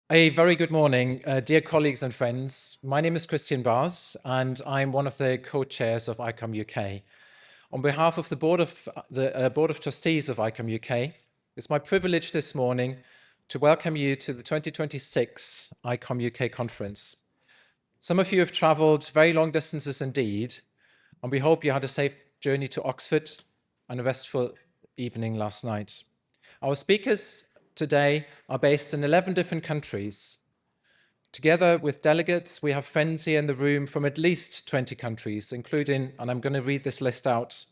A very good morning, dear colleagues and friends. My name is Christian Bars, and I'm one of the co-chairs of ICOM UK. On behalf of the Board of Trustees of ICOM UK, it's my privilege this morning to welcome you to the 2026 ICOM UK conference. Some of you have travelled very long distances indeed, and we hope you had a safe journey to Oxford and a restful evening last night. Our speakers today are based in 11 different countries. Together with delegates, we have friends here in the room from at least 20 countries, including, and I'm going to read this list out,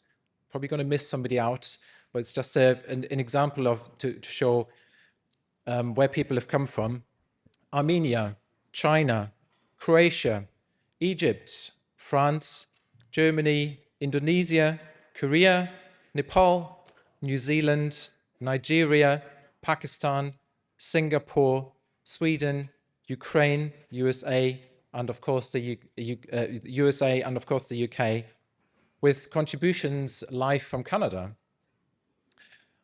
probably going to miss somebody out, but it's just an example to show where people have come from. Armenia, China, Croatia, Egypt, France, Germany, Indonesia, Korea, Nepal, New Zealand, Nigeria, Pakistan, Singapore, Sweden, Ukraine, USA, and of course the UK, with contributions live from Canada.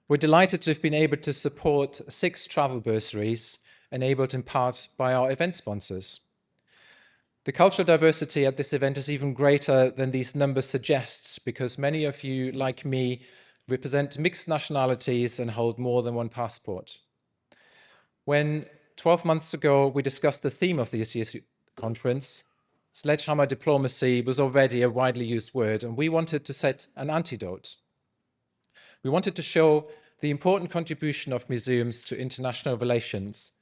We're delighted to have been able to support 6 travel bursaries, enabled in part by our event sponsors. The cultural diversity at this event is even greater than these numbers suggest, because many of you, like me, represent mixed nationalities and hold more than one passport. When 12 months ago we discussed the theme of this year's conference, sledgehammer diplomacy was already a widely used word, and we wanted to set an antidote. We wanted to show the important contribution of museums to international relations,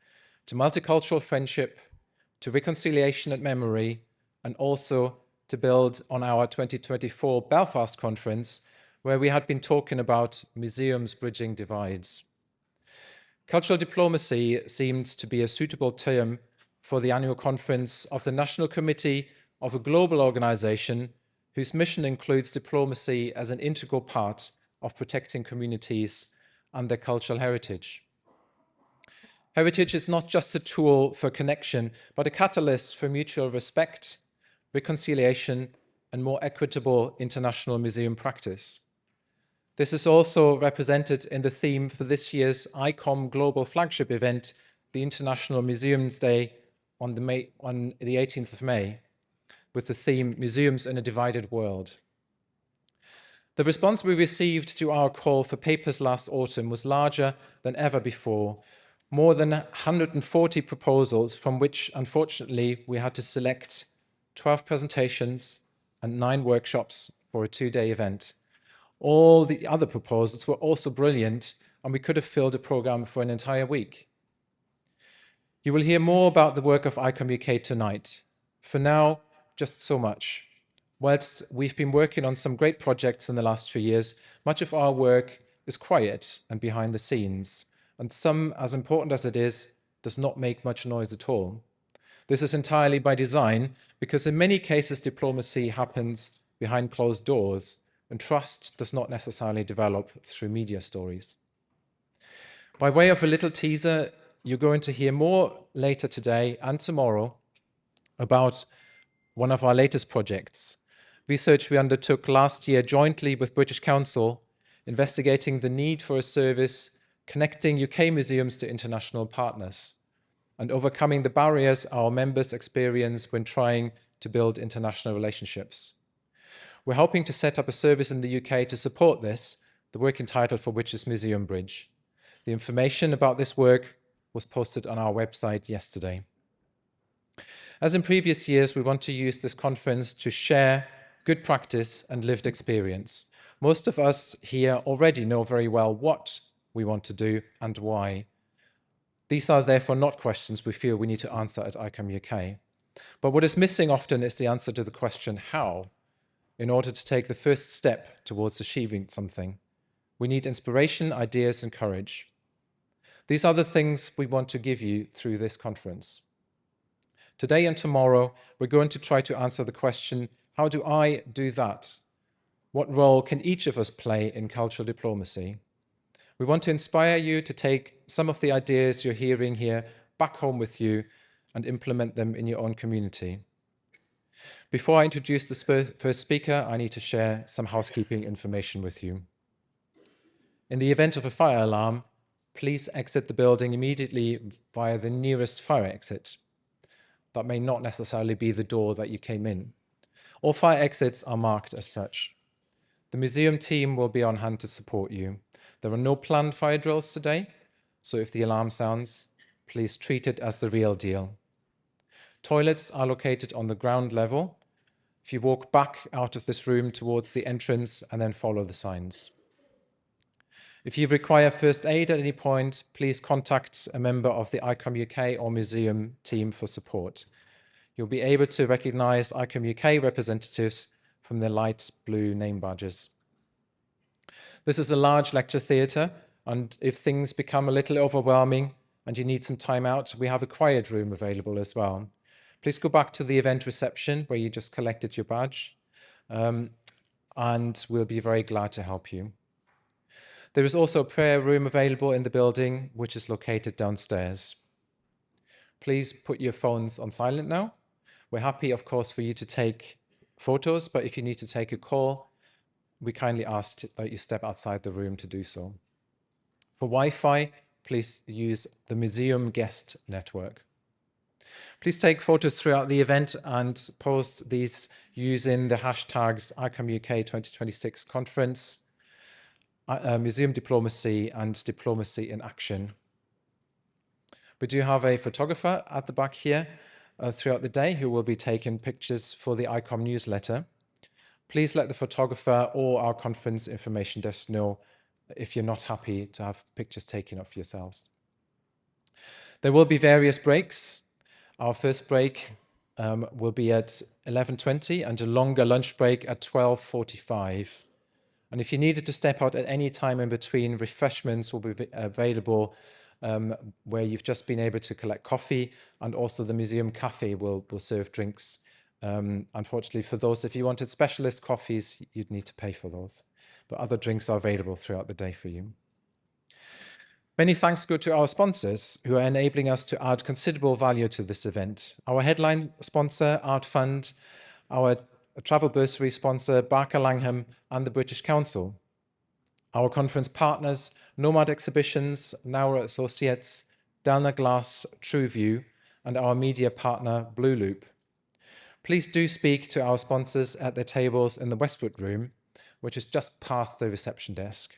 to multicultural friendship, to reconciliation and memory, and also to build on our 2024 Belfast conference, where we had been talking about museums bridging divides. Cultural diplomacy seems to be a suitable term for the annual conference of the National Committee of a global organization whose mission includes diplomacy as an integral part of protecting communities and their cultural heritage. Heritage is not just a tool for connection, but a catalyst for mutual respect, reconciliation, and more equitable international museum practice. This is also represented in the theme for this year's ICOM global flagship event, the International Museums Day on the 18th of May, with the theme Museums in a Divided World. The response we received to our call for papers last autumn was larger than ever before, more than 140 proposals, from which, unfortunately, we had to select 12 presentations and 9 workshops for a 2-day event. All the other proposals were also brilliant, and we could have filled a program for an entire week. You will hear more about the work of ICOM UK tonight. For now, just so much. Whilst we've been working on some great projects in the last few years, much of our work is quiet and behind the scenes, and some, as important as it is, does not make much noise at all. This is entirely by design, because in many cases diplomacy happens behind closed doors, and trust does not necessarily develop through media stories. By way of a little teaser, you're going to hear more later today and tomorrow about one of our latest projects, research we undertook last year jointly with British Council, investigating the need for a service connecting UK museums to international partners and overcoming the barriers our members experience when trying to build international relationships. We're hoping to set up a service in the UK to support this, the working title for which is Museum Bridge. The information about this work was posted on our website yesterday. As in previous years, we want to use this conference to share good practice and lived experience. Most of us here already know very well what we want to do and why. These are therefore not questions we feel we need to answer at ICOM UK. But what is missing often is the answer to the question how, in order to take the first step towards achieving something. We need inspiration, ideas, and courage. These are the things we want to give you through this conference. Today and tomorrow, we're going to try to answer the question, how do I do that? What role can each of us play in cultural diplomacy? We want to inspire you to take some of the ideas you're hearing here back home with you and implement them in your own community. Before I introduce the first speaker, I need to share some housekeeping information with you. In the event of a fire alarm, please exit the building immediately via the nearest fire exit. That may not necessarily be the door that you came in. All fire exits are marked as such. The museum team will be on hand to support you. There are no planned fire drills today, so if the alarm sounds, please treat it as the real deal. Toilets are located on the ground level. If you walk back out of this room towards the entrance and then follow the signs. If you require first aid at any point, please contact a member of the ICOM UK or museum team for support. You'll be able to recognize ICOM UK representatives from their light blue name badges. This is a large lecture theatre, and if things become a little overwhelming and you need some time out, we have a quiet room available as well. Please go back to the event reception where you just collected your badge, and we'll be very glad to help you. There is also a prayer room available in the building, which is located downstairs. Please put your phones on silent now. We're happy, of course, for you to take photos, but if you need to take a call, we kindly ask that you step outside the room to do so. For Wi-Fi, please use the museum guest network. Please take photos throughout the event and post these using the hashtags ICOM UK 2026 conference, museum diplomacy, and diplomacy in action. We do have a photographer at the back here throughout the day who will be taking pictures for the ICOM newsletter. Please let the photographer or our conference information desk know if you're not happy to have pictures taken of yourselves. There will be various breaks. Our first break will be at 11:20 and a longer lunch break at 12:45. And if you needed to step out at any time in between, refreshments will be available where you've just been able to collect coffee, and also the museum cafe will serve drinks. Unfortunately, for those, if you wanted specialist coffees, you'd need to pay for those. But other drinks are available throughout the day for you. Many thanks go to our sponsors who are enabling us to add considerable value to this event. Our headline sponsor, Art Fund, our travel bursary sponsor, Barker Langham, and the British Council. Our conference partners, Nomad Exhibitions, Naura Associates, Delna Glass, TrueView, and our media partner, Blue Loop. Please do speak to our sponsors at their tables in the Westwood room, which is just past the reception desk.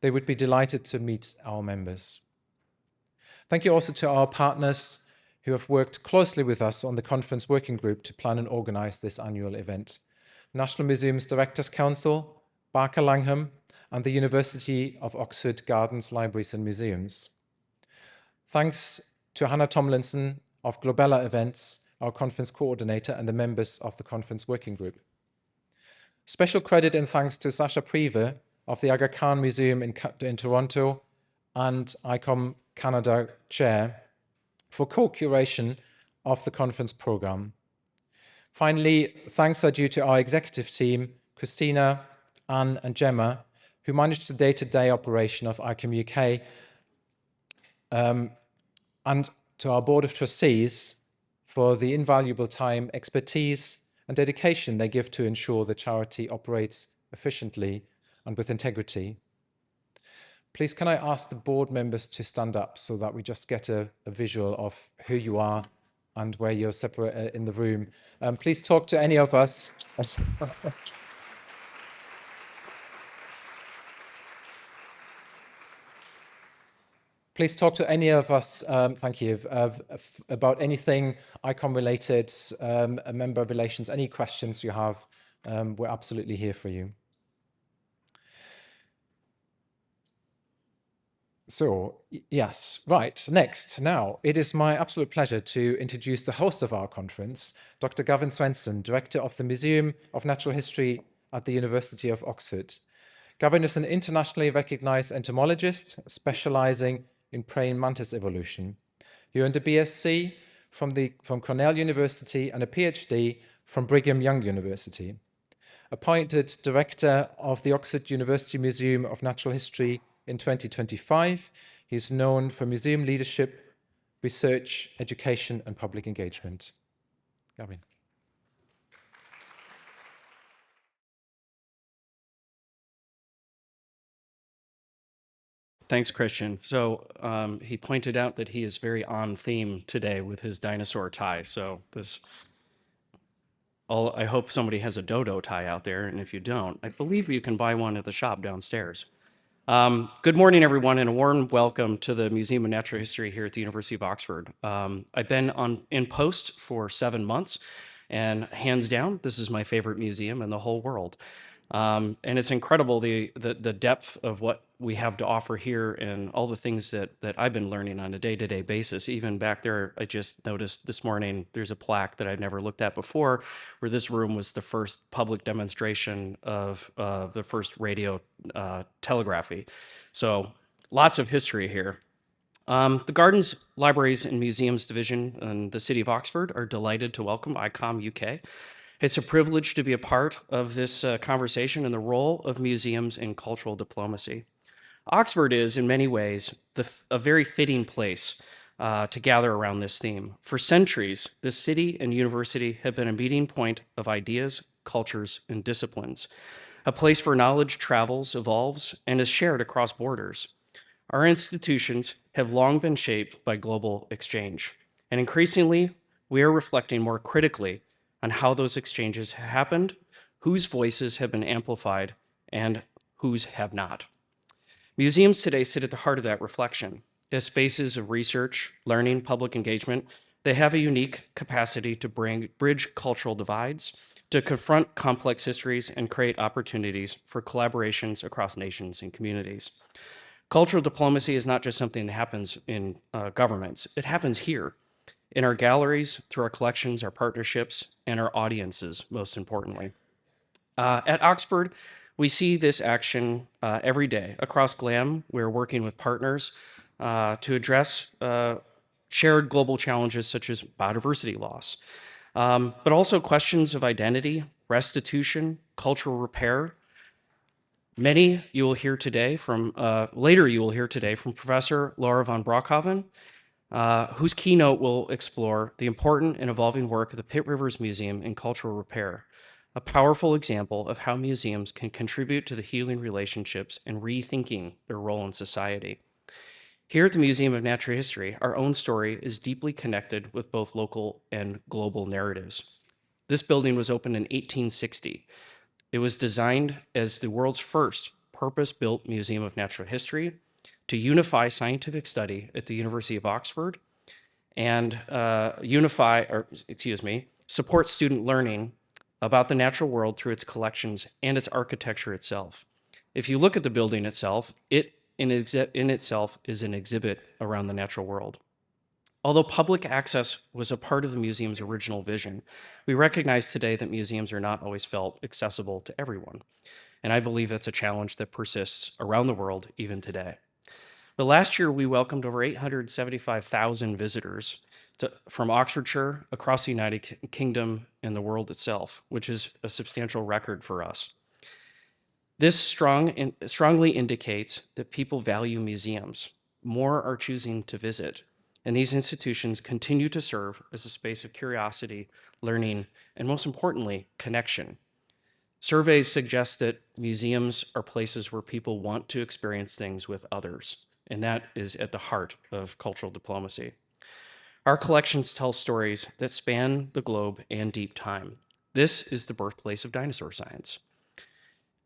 They would be delighted to meet our members. Thank you also to our partners who have worked closely with us on the conference working group to plan and organize this annual event. National Museums Directors Council, Barker Langham, and the University of Oxford Gardens, Libraries and Museums. Thanks to Hannah Tomlinson of Globella Events, our conference coordinator, and the members of the conference working group. Special credit and thanks to Sasha Prever of the Aga Khan Museum in Toronto and ICOM Canada Chair for co-curation of the conference program. Finally, thanks are due to our executive team, Christina, Anne and Gemma, who manage the day-to-day operation of ICOM UK, and to our board of trustees for the invaluable time, expertise and dedication they give to ensure the charity operates efficiently and with integrity. Please can I ask the board members to stand up so that we just get a visual of who you are and where you're separate in the room. Please talk to any of us. Please talk to any of us, thank you, about anything ICOM related, member relations, any questions you have. We're absolutely here for you. So, yes, right, next. Now, it is my absolute pleasure to introduce the host of our conference, Dr. Gavin Swenson, Director of the Museum of Natural History at the University of Oxford. Gavin is an internationally recognized entomologist specializing in praying mantis evolution. He earned a BSc from Cornell University and a PhD from Brigham Young University. Appointed Director of the Oxford University Museum of Natural History in 2025, he is known for museum leadership, research, education, and public engagement. Gavin. Thanks, Christian. So he pointed out that he is very on theme today with his dinosaur tie. So I hope somebody has a dodo tie out there, and if you don't, I believe you can buy one at the shop downstairs. Good morning, everyone, and a warm welcome to the Museum of Natural History here at the University of Oxford. I've been in post for 7 months, and hands down, this is my favorite museum in the whole world. And it's incredible the depth of what we have to offer here and all the things that I've been learning on a day-to-day basis. Even back there, I just noticed this morning there's a plaque that I'd never looked at before, where this room was the first public demonstration of the first radio telegraphy. So lots of history here. The Gardens, Libraries, and Museums Division in the City of Oxford are delighted to welcome ICOM UK. It's a privilege to be a part of this conversation and the role of museums in cultural diplomacy. Oxford is, in many ways, a very fitting place to gather around this theme. For centuries, this city and university have been a meeting point of ideas, cultures, and disciplines, a place where knowledge travels, evolves, and is shared across borders. Our institutions have long been shaped by global exchange, and increasingly, we are reflecting more critically on how those exchanges have happened, whose voices have been amplified, and whose have not. Museums today sit at the heart of that reflection. As spaces of research, learning, public engagement, they have a unique capacity to bridge cultural divides, to confront complex histories, and create opportunities for collaborations across nations and communities. Cultural diplomacy is not just something that happens in governments, it happens here in our galleries, through our collections, our partnerships, and our audiences, most importantly. At Oxford, we see this action every day. Across GLAM, we're working with partners to address shared global challenges such as biodiversity loss, but also questions of identity, restitution, cultural repair. Later you will hear today from Professor Laura von Brockhoven, whose keynote will explore the important and evolving work of the Pitt Rivers Museum in Cultural Repair, a powerful example of how museums can contribute to the healing relationships and rethinking their role in society. Here at the Museum of Natural History, our own story is deeply connected with both local and global narratives. This building was opened in 1860. It was designed as the world's first purpose-built museum of natural history to unify scientific study at the University of Oxford and support student learning about the natural world through its collections and its architecture itself. If you look at the building itself, it in itself is an exhibit around the natural world. Although public access was a part of the museum's original vision, we recognize today that museums are not always felt accessible to everyone. And I believe that's a challenge that persists around the world even today. But last year, we welcomed over 875,000 visitors from Oxfordshire, across the United Kingdom, and the world itself, which is a substantial record for us. This strongly indicates that people value museums. More are choosing to visit, and these institutions continue to serve as a space of curiosity, learning, and most importantly, connection. Surveys suggest that museums are places where people want to experience things with others, and that is at the heart of cultural diplomacy. Our collections tell stories that span the globe and deep time. This is the birthplace of dinosaur science,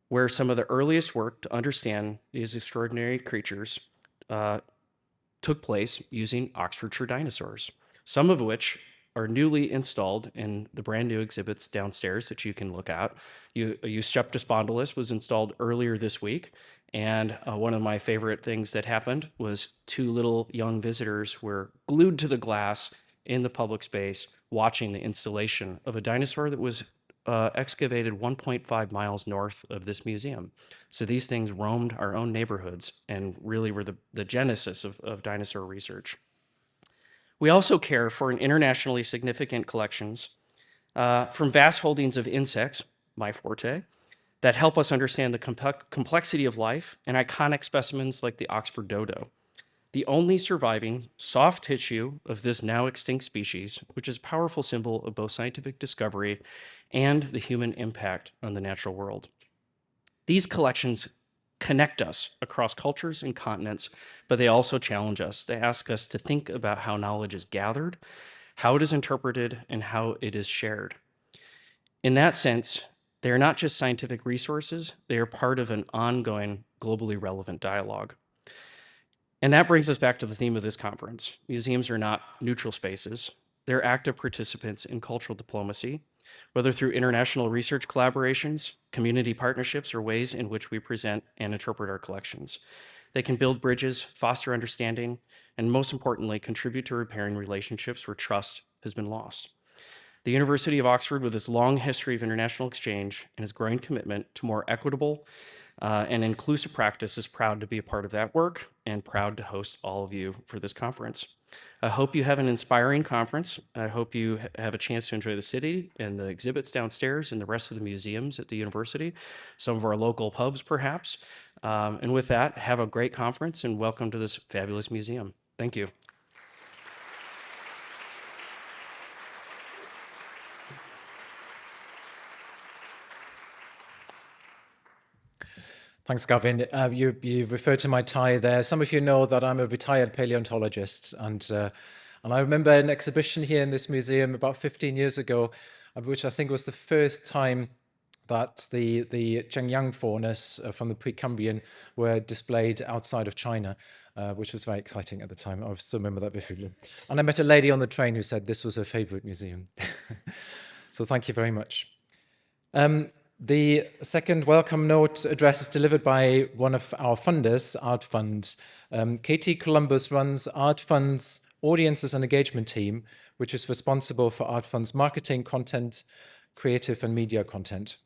where some of the earliest work to understand these extraordinary creatures took place using Oxfordshire dinosaurs, some of which are newly installed in the brand new exhibits downstairs that you can look at. Eustreptus spondylus was installed earlier this week, and one of my favorite things that happened was two little young visitors were glued to the glass in the public space watching the installation of a dinosaur that was excavated 1.5 miles north of this museum. So these things roamed our own neighborhoods and really were the genesis of dinosaur research. We also care for an internationally significant collections from vast holdings of insects, my forte, that help us understand the complexity of life, and iconic specimens like the Oxford dodo, the only surviving soft tissue of this now extinct species, which is a powerful symbol of both scientific discovery and the human impact on the natural world. These collections connect us across cultures and continents, but they also challenge us. They ask us to think about how knowledge is gathered, how it is interpreted, and how it is shared. In that sense, they are not just scientific resources, they are part of an ongoing, globally relevant dialogue. And that brings us back to the theme of this conference. Museums are not neutral spaces. They're active participants in cultural diplomacy, whether through international research collaborations, community partnerships, or ways in which we present and interpret our collections. They can build bridges, foster understanding, and most importantly, contribute to repairing relationships where trust has been lost. The University of Oxford, with its long history of international exchange and its growing commitment to more equitable and inclusive practice, is proud to be a part of that work and proud to host all of you for this conference. I hope you have an inspiring conference. I hope you have a chance to enjoy the city and the exhibits downstairs and the rest of the museums at the university, some of our local pubs perhaps. And with that, have a great conference and welcome to this fabulous museum. Thank you. Thanks, Gavin. You referred to my tie there. Some of you know that I'm a retired paleontologist, and I remember an exhibition here in this museum about 15 years ago, which I think was the first time that the Zhengyang faunas from the Precambrian were displayed outside of China, which was very exciting at the time. I still remember that vividly. And I met a lady on the train who said this was her favorite museum. So thank you very much. The second welcome note address is delivered by one of our funders, Art Fund. Katie Columbus runs Art Fund's audiences and engagement team, which is responsible for Art Fund's marketing, content, creative and media content.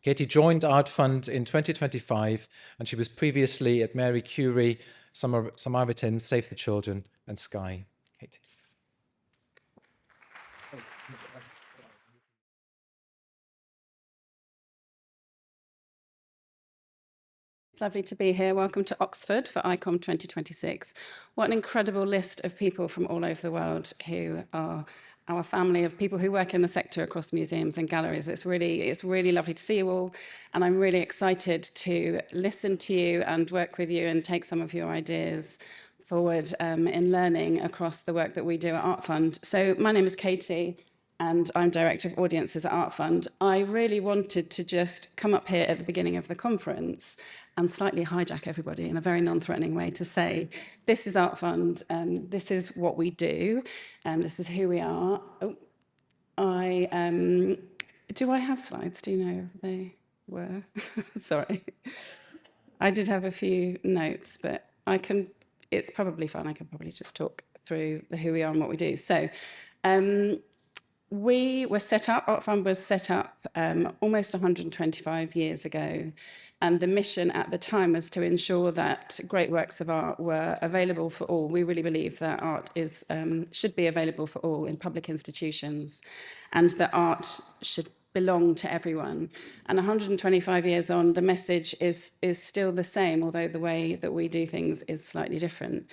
Katie joined Art Fund in 2025, and she was previously at Mary Curie, Samaritans, Save the Children, and Sky. Katie. It's lovely to be here. Welcome to Oxford for ICOM 2026. What an incredible list of people from all over the world who are our family of people who work in the sector across museums and galleries. It's really lovely to see you all, and I'm really excited to listen to you and work with you and take some of your ideas forward in learning across the work that we do at Art Fund. So my name is Katie, and I'm Director of Audiences at Art Fund. I really wanted to just come up here at the beginning of the conference and slightly hijack everybody in a very non-threatening way to say, this is Art Fund, this is what we do, and this is who we are. Oh, do I have slides? Do you know if they were? Sorry. I did have a few notes, but it's probably fine. I can probably just talk through who we are and what we do. So, we were set up, Art Fund was set up almost 125 years ago. And the mission at the time was to ensure that great works of art were available for all. We really believe that art should be available for all in public institutions, and that art should belong to everyone. And 125 years on, the message is still the same, although the way that we do things is slightly different.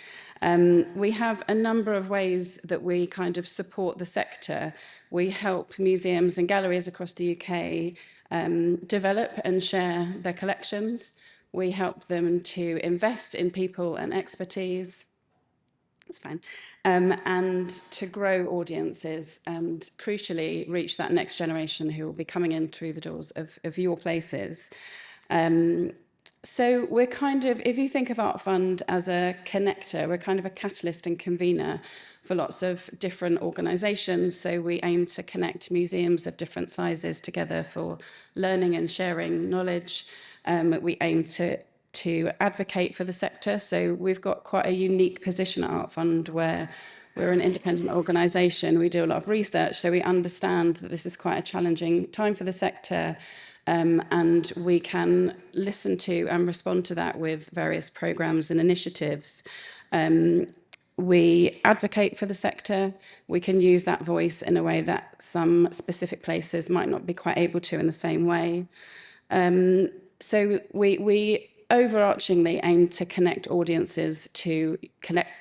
We have a number of ways that we kind of support the sector. We help museums and galleries across the UK develop and share their collections. We help them to invest in people and expertise. That's fine. And to grow audiences and crucially reach that next generation who will be coming in through the doors of your places. So we're kind of, if you think of Art Fund as a connector, we're kind of a catalyst and convener for lots of different organisations. So we aim to connect museums of different sizes together for learning and sharing knowledge. We aim to advocate for the sector. So we've got quite a unique position at Art Fund where we're an independent organisation. We do a lot of research, so we understand that this is quite a challenging time for the sector. And we can listen to and respond to that with various programmes and initiatives. We advocate for the sector. We can use that voice in a way that some specific places might not be quite able to in the same way. So we overarchingly aim to connect audiences to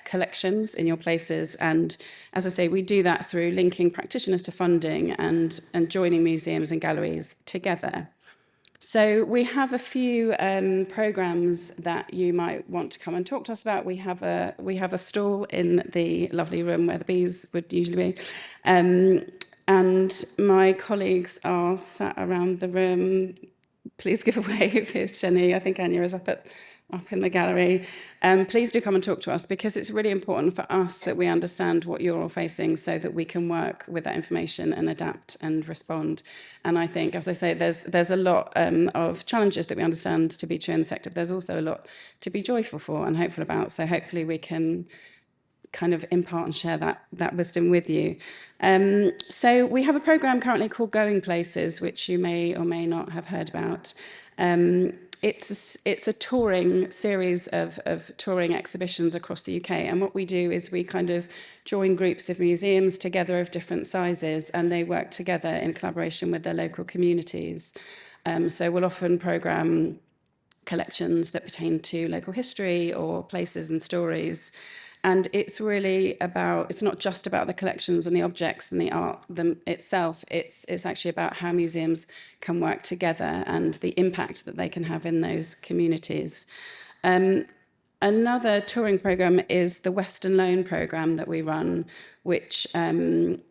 collections in your places. And as I say, we do that through linking practitioners to funding and joining museums and galleries together. So we have a few programs that you might want to come and talk to us about. We have a stall in the lovely room where the bees would usually be, and my colleagues are sat around the room. Please give a wave. Here's Jenny. I think Anya is up in the gallery. Please do come and talk to us, because it's really important for us that we understand what you're all facing so that we can work with that information and adapt and respond. And I think, as I say, there's a lot of challenges that we understand to be true in the sector, but there's also a lot to be joyful for and hopeful about. So hopefully we can kind of impart and share that wisdom with you. So we have a programme currently called Going Places, which you may or may not have heard about. It's a touring series of touring exhibitions across the UK. And what we do is we kind of join groups of museums together of different sizes, and they work together in collaboration with their local communities. So we'll often programme collections that pertain to local history or places and stories. And it's really about, it's not just about the collections and the objects and the art itself, it's actually about how museums can work together and the impact that they can have in those communities. Another touring programme is the Western Loan programme that we run, which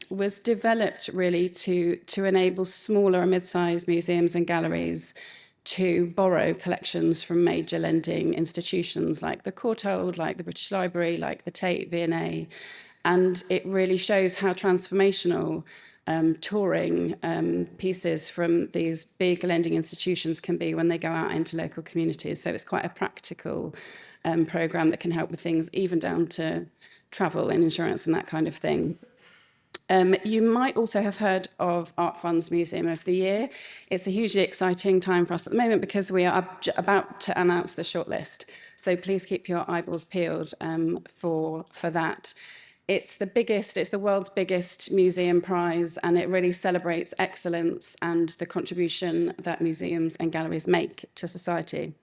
was developed really to enable smaller and mid-sized museums and galleries to borrow collections from major lending institutions like the Courtauld, like the British Library, like the Tate, V&A. And it really shows how transformational touring pieces from these big lending institutions can be when they go out into local communities. So it's quite a practical programme that can help with things even down to travel and insurance and that kind of thing. You might also have heard of Art Fund's Museum of the Year. It's a hugely exciting time for us at the moment because we are about to announce the shortlist. So please keep your eyeballs peeled for that. It's the world's biggest museum prize, and it really celebrates excellence and the contribution that museums and galleries make to society.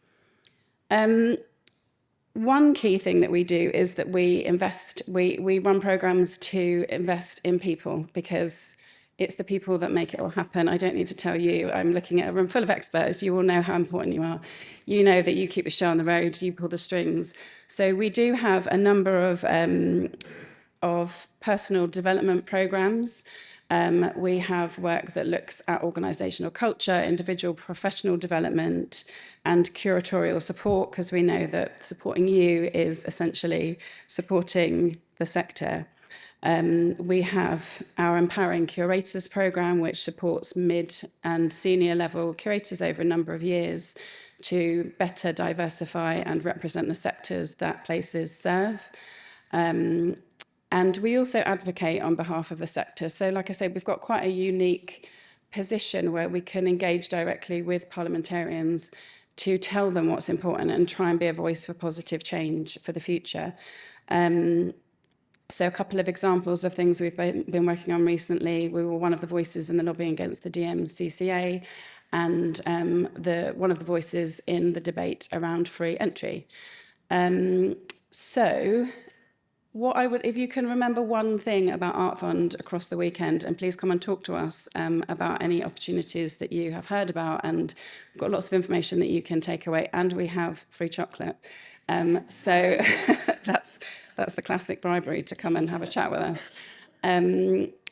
One key thing that we do is that we run programs to invest in people, because it's the people that make it all happen. I don't need to tell you, I'm looking at a room full of experts. You all know how important you are. You know that you keep the show on the road, you pull the strings. So we do have a number of personal development programs. We have work that looks at organisational culture, individual professional development, and curatorial support, because we know that supporting you is essentially supporting the sector. We have our Empowering Curators programme, which supports mid and senior level curators over a number of years to better diversify and represent the sectors that places serve. And we also advocate on behalf of the sector. So like I said, we've got quite a unique position where we can engage directly with parliamentarians to tell them what's important and try and be a voice for positive change for the future. So a couple of examples of things we've been working on recently. We were one of the voices in the lobbying against the DMCCA, and one of the voices in the debate around free entry. So if you can remember one thing about Art Fund across the weekend, and please come and talk to us about any opportunities that you have heard about, and we've got lots of information that you can take away, and we have free chocolate. So that's the classic bribery to come and have a chat with us.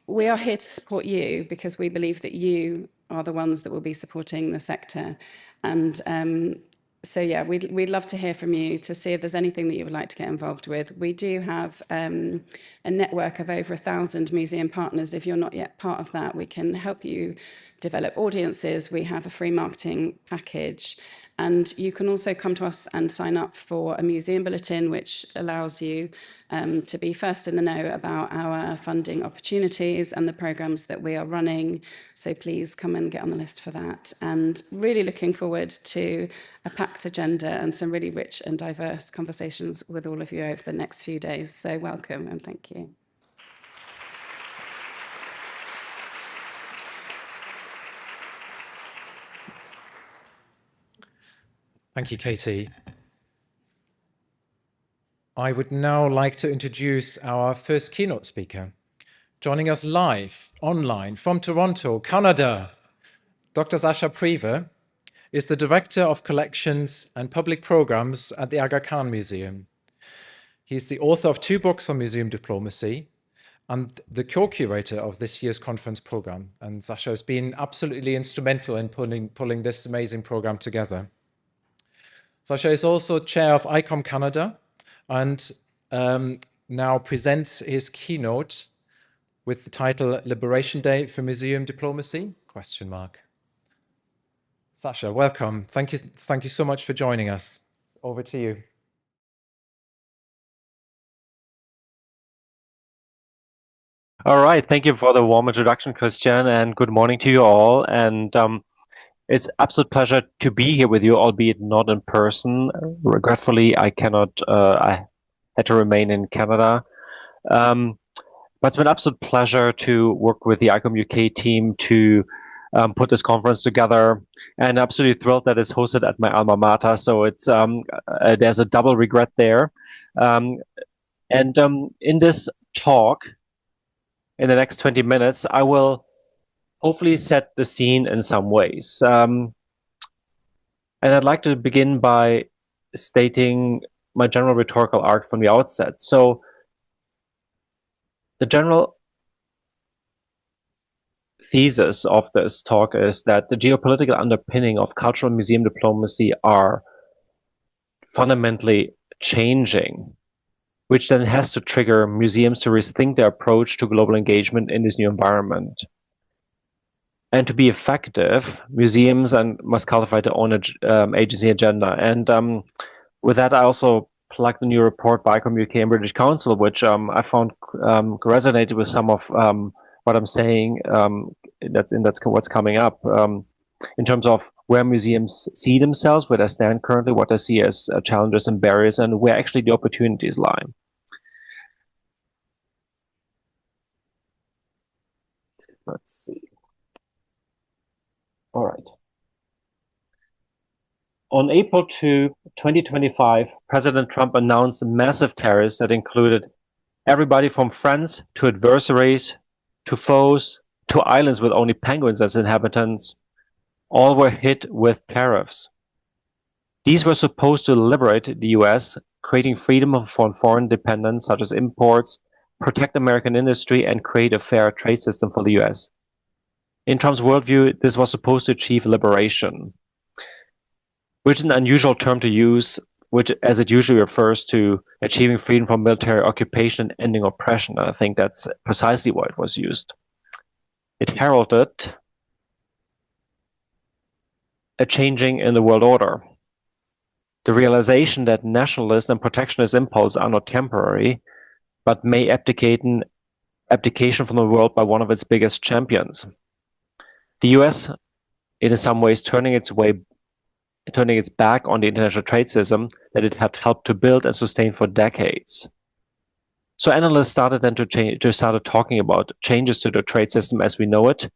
We are here to support you because we believe that you are the ones that will be supporting the sector. And so yeah, we'd love to hear from you to see if there's anything that you would like to get involved with. We do have a network of over 1,000 museum partners. If you're not yet part of that, we can help you develop audiences. We have a free marketing package. And you can also come to us and sign up for a museum bulletin, which allows you to be first in the know about our funding opportunities and the programmes that we are running. So please come and get on the list for that. And really looking forward to a packed agenda and some really rich and diverse conversations with all of you over the next few days. So welcome and thank you. Thank you, Katie. I would now like to introduce our first keynote speaker. Joining us live, online, from Toronto, Canada, Dr. Sasha Prever is the Director of Collections and Public Programs at the Aga Khan Museum. He's the author of 2 books on museum diplomacy and the co-curator of this year's conference program. And Sasha has been absolutely instrumental in pulling this amazing program together. Sasha is also chair of ICOM Canada and now presents his keynote with the title Liberation Day for Museum Diplomacy? ? Sasha, welcome. Thank you so much for joining us. Over to you. All right, thank you for the warm introduction, Christian, and good morning to you all. And it's absolute pleasure to be here with you, albeit not in person. Regretfully, I cannot. I had to remain in Canada. But it's been an absolute pleasure to work with the ICOM UK team to put this conference together, and absolutely thrilled that it's hosted at my alma mater. So it's there's a double regret there. In this talk, in the next 20 minutes, I will hopefully set the scene in some ways. And I'd like to begin by stating my general rhetorical arc from the outset. So the general thesis of this talk is that the geopolitical underpinning of cultural museum diplomacy are fundamentally changing, which then has to trigger museums to rethink their approach to global engagement in this new environment. And to be effective, museums must cultivate their own agency agenda. And with that, I also plugged the new report by ICOM UK and British Council, which I found resonated with some of what I'm saying. That's what's coming up in terms of where museums see themselves, where they stand currently, what they see as challenges and barriers, and where actually the opportunities lie. Let's see. All right. On April 2, 2025, President Trump announced massive tariffs that included everybody from friends to adversaries to foes to islands with only penguins as inhabitants. All were hit with tariffs. These were supposed to liberate the US, creating freedom from foreign dependence such as imports, protect American industry, and create a fair trade system for the US. In Trump's worldview, this was supposed to achieve liberation, which is an unusual term to use, as it usually refers to achieving freedom from military occupation and ending oppression. And I think that's precisely why it was used. It heralded a changing in the world order. The realization that nationalist and protectionist impulses are not temporary, but may abdication from the world by one of its biggest champions. The US, in some ways, turning its back on the international trade system that it had helped to build and sustain for decades. So analysts started then started talking about changes to the trade system as we know it.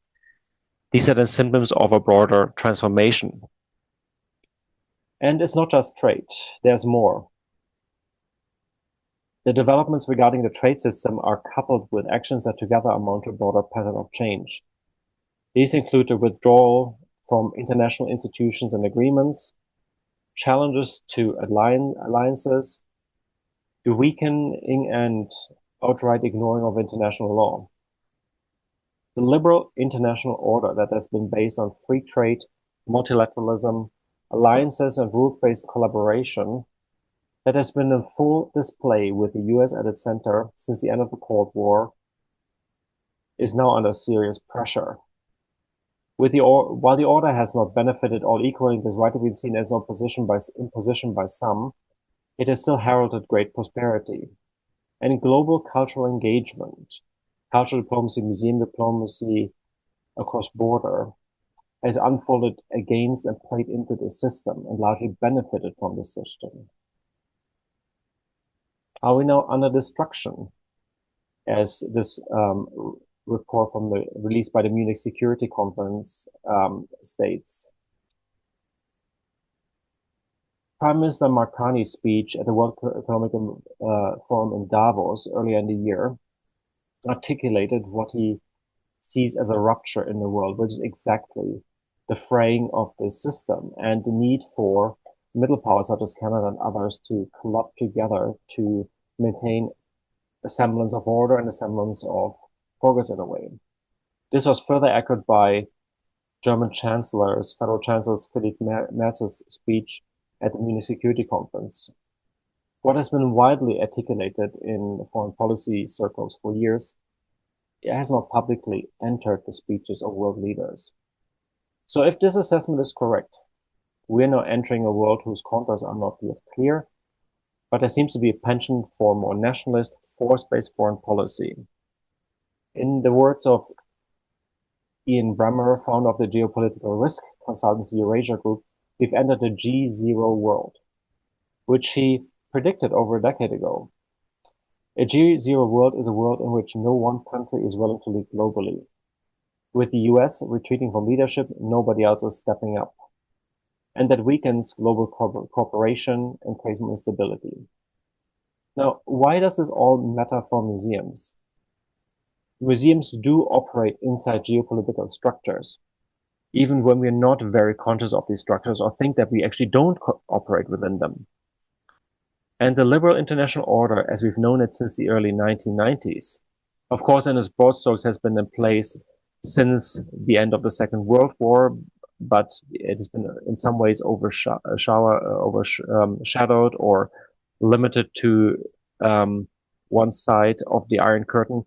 These are then symptoms of a broader transformation. And it's not just trade, there's more. The developments regarding the trade system are coupled with actions that together amount to a broader pattern of change. These include the withdrawal from international institutions and agreements, challenges to alliances, the weakening and outright ignoring of international law. The liberal international order that has been based on free trade, multilateralism, alliances, and rules-based collaboration that has been in full display with the US at its center since the end of the Cold War is now under serious pressure. While the order has not benefited all equally and is widely been seen as imposition by some, it has still heralded great prosperity. And global cultural engagement, cultural diplomacy, museum diplomacy across border, has unfolded against and played into the system and largely benefited from the system. Are we now under destruction, as this report released by the Munich Security Conference states? Prime Minister Marconi's speech at the World Economic Forum in Davos earlier in the year articulated what he sees as a rupture in the world, which is exactly the fraying of this system and the need for middle powers such as Canada and others to club together to maintain a semblance of order and a semblance of progress in a way. This was further echoed by German Federal Chancellor Friedrich Merz's speech at the Munich Security Conference. What has been widely articulated in foreign policy circles for years, it has not publicly entered the speeches of world leaders. So if this assessment is correct, we are now entering a world whose contours are not yet clear, but there seems to be a penchant for more nationalist, force-based foreign policy. In the words of Ian Bremmer, founder of the geopolitical risk consultancy Eurasia Group, we've entered a G0 world, which he predicted over a decade ago. A G0 world is a world in which no one country is willing to lead globally. With the US retreating from leadership, nobody else is stepping up. And that weakens global cooperation and creates more instability. Now, why does this all matter for museums? Museums do operate inside geopolitical structures, even when we're not very conscious of these structures or think that we actually don't operate within them. And the liberal international order, as we've known it since the early 1990s, of course, in its broad strokes, has been in place since the end of the Second World War, but it has been in some ways overshadowed or limited to one side of the Iron Curtain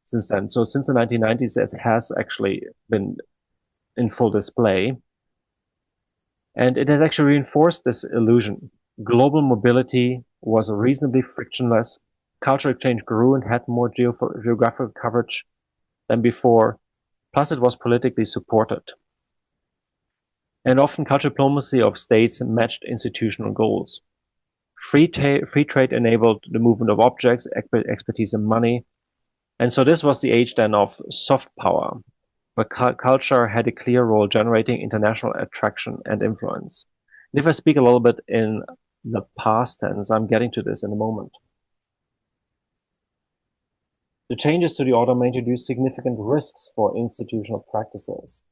since then. So since the 1990s, it has actually been in full display. And it has actually reinforced this illusion. Global mobility was reasonably frictionless. Cultural exchange grew and had more geographical coverage than before. Plus, it was politically supported. And often, cultural diplomacy of states matched institutional goals. Free trade enabled the movement of objects, expertise, and money. And so this was the age then of soft power, where culture had a clear role generating international attraction and influence. And if I speak a little bit in the past tense, I'm getting to this in a moment. The changes to the order may introduce significant risks for institutional practices.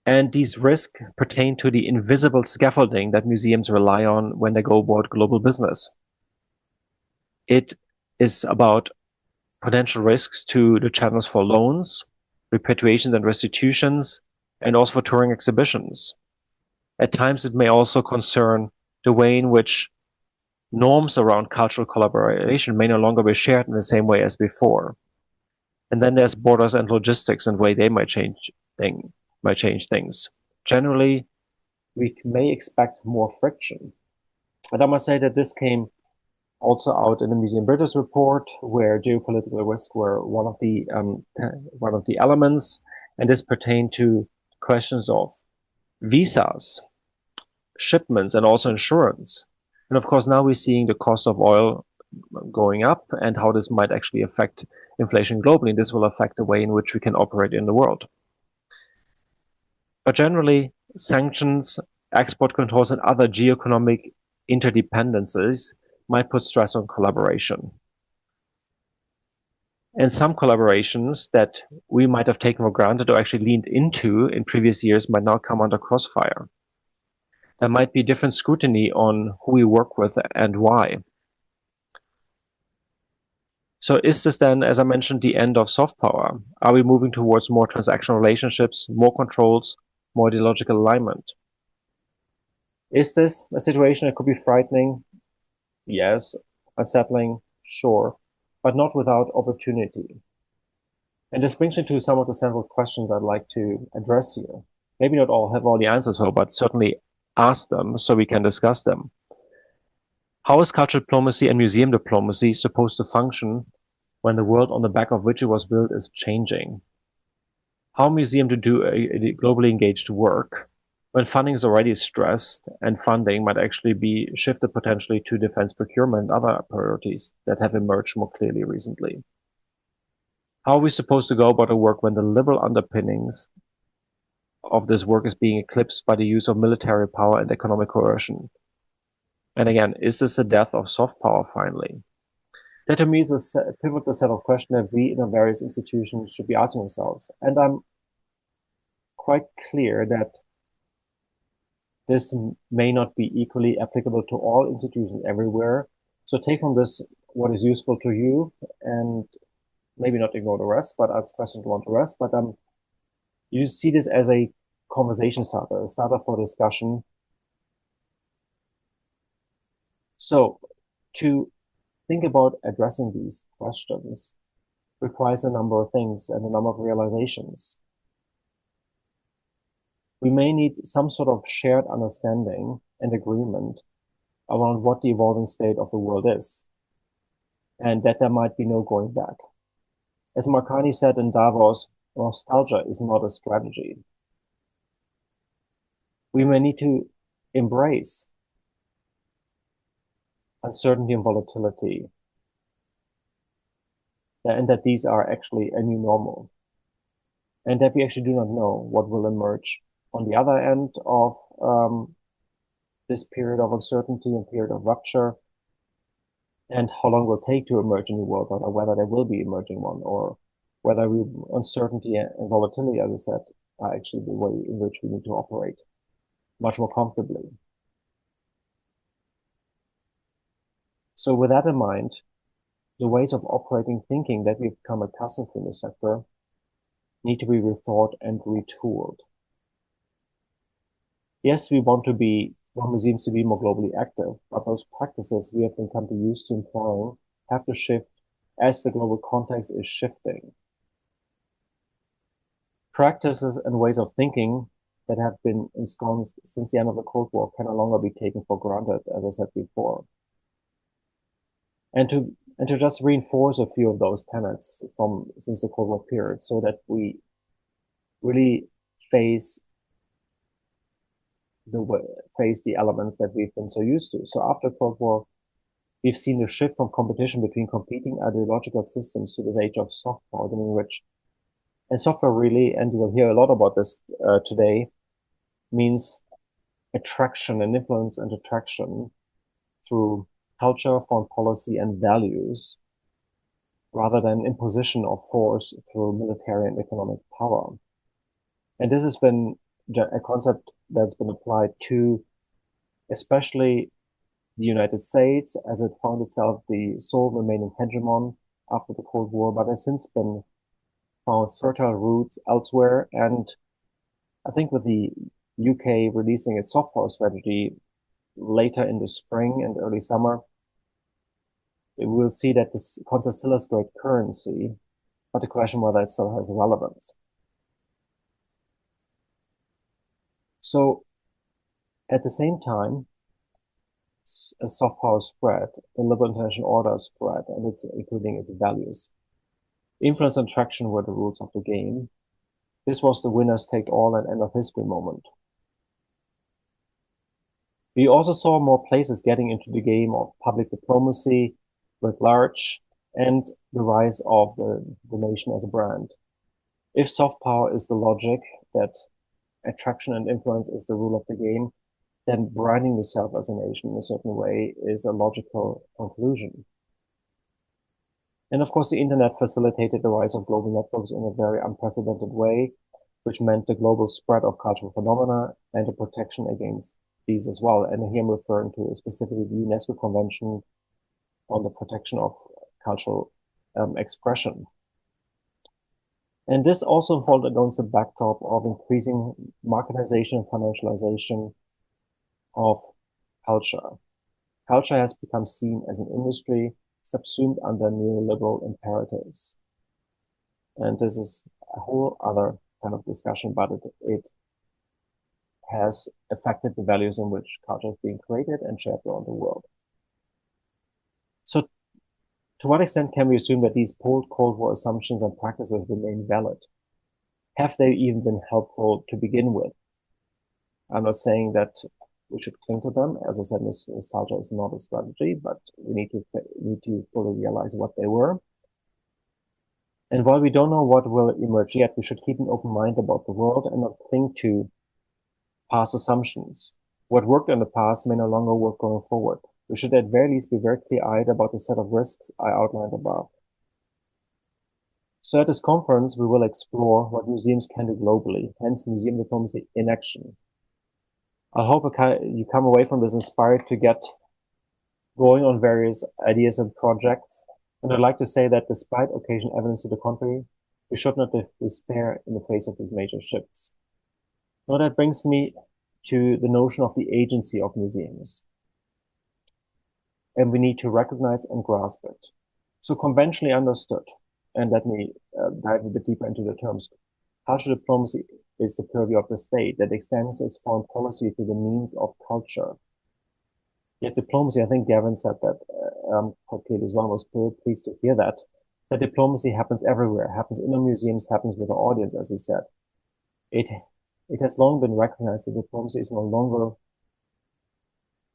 And these risks pertain to the invisible scaffolding that museums rely on when they go about global business. It is about potential risks to the channels for loans, repatriations and restitutions, and also for touring exhibitions. At times, it may also concern the way in which norms around cultural collaboration may no longer be shared in the same way as before. And then there's borders and logistics and the way they might change things. Generally, we may expect more friction. And I must say that this came also out in the Museum British report, where geopolitical risks were one of the elements, and this pertained to questions of visas, shipments, and also insurance. And of course, now we're seeing the cost of oil going up and how this might actually affect inflation globally. This will affect the way in which we can operate in the world. But generally, sanctions, export controls, and other geoeconomic interdependencies might put stress on collaboration. And some collaborations that we might have taken for granted or actually leaned into in previous years might now come under crossfire. There might be different scrutiny on who we work with and why. So is this then, as I mentioned, the end of soft power? Are we moving towards more transactional relationships, more controls, more ideological alignment? Is this a situation that could be frightening? Yes. Unsettling? Sure. But not without opportunity. And this brings me to some of the central questions I'd like to address here. Maybe not all have all the answers for, but certainly ask them so we can discuss them. How is cultural diplomacy and museum diplomacy supposed to function when the world on the back of which it was built is changing? How museum to do a globally engaged work when funding is already stressed and funding might actually be shifted potentially to defense procurement and other priorities that have emerged more clearly recently? How are we supposed to go about the work when the liberal underpinnings of this work is being eclipsed by the use of military power and economic coercion? And again, is this the death of soft power finally? That to me is a pivotal set of questions that we in our various institutions should be asking ourselves. And I'm quite clear that this may not be equally applicable to all institutions everywhere. So take from this what is useful to you and maybe not ignore the rest, but ask questions you want the rest. But you see this as a conversation starter, a starter for discussion. So to think about addressing these questions requires a number of things and a number of realizations. We may need some sort of shared understanding and agreement around what the evolving state of the world is, and that there might be no going back. As Marcani said in Davos, nostalgia is not a strategy. We may need to embrace uncertainty and volatility, and that these are actually a new normal, and that we actually do not know what will emerge on the other end of this period of uncertainty and period of rupture, and how long it will take to emerge a new world order, whether there will be emerging one, or whether uncertainty and volatility, as I said, are actually the way in which we need to operate much more comfortably. So with that in mind, the ways of operating thinking that we've become accustomed to in the sector need to be rethought and retooled. Yes, we want museums to be more globally active, but those practices we have become used to employing have to shift as the global context is shifting. Practices and ways of thinking that have been ensconced since the end of the Cold War can no longer be taken for granted, as I said before. And to just reinforce a few of those tenets since the Cold War period, so that we really face the elements that we've been so used to. So after Cold War, we've seen a shift from competition between competing ideological systems to this age of soft power, in which, and software really, and you'll hear a lot about this today, means attraction and influence and attraction through culture, foreign policy, and values, rather than imposition of force through military and economic power. And this has been a concept that's been applied to especially the United States, as it found itself the sole remaining hegemon after the Cold War, but has since been found fertile roots elsewhere. And I think with the UK releasing its soft power strategy later in the spring and early summer, we will see that this concept still has great currency, but the question whether it still has relevance. So at the same time, as soft power spread, the liberal international order spread, and including its values. Influence and traction were the rules of the game. This was the winners take all and end of history moment. We also saw more places getting into the game of public diplomacy writ large, and the rise of the nation as a brand. If soft power is the logic, that attraction and influence is the rule of the game, then branding yourself as a nation in a certain way is a logical conclusion. And of course, the internet facilitated the rise of global networks in a very unprecedented way, which meant the global spread of cultural phenomena and the protection against these as well. And here I'm referring to specifically the UNESCO Convention on the Protection of Cultural Expression. And this also unfolded against the backdrop of increasing marketization and financialization of culture. Culture has become seen as an industry subsumed under neoliberal imperatives. And this is a whole other kind of discussion, but it has affected the values in which culture is being created and shared around the world. So to what extent can we assume that these post-Cold War assumptions and practices remain valid? Have they even been helpful to begin with? I'm not saying that we should cling to them. As I said, nostalgia is not a strategy, but we need to fully realize what they were. And while we don't know what will emerge yet, we should keep an open mind about the world and not cling to past assumptions. What worked in the past may no longer work going forward. We should at very least be very clear-eyed about the set of risks I outlined above. So at this conference, we will explore what museums can do globally, hence museum diplomacy in action. I hope you come away from this inspired to get going on various ideas and projects. And I'd like to say that despite occasional evidence to the contrary, we should not despair in the face of these major shifts. Now that brings me to the notion of the agency of museums. And we need to recognize and grasp it. So conventionally understood, and let me dive a bit deeper into the terms, cultural diplomacy is the purview of the state that extends its foreign policy through the means of culture. Yet diplomacy, I think Gavin said that quite clearly as well, was very pleased to hear that diplomacy happens everywhere, happens in the museums, happens with the audience, as he said. It has long been recognized that diplomacy is no longer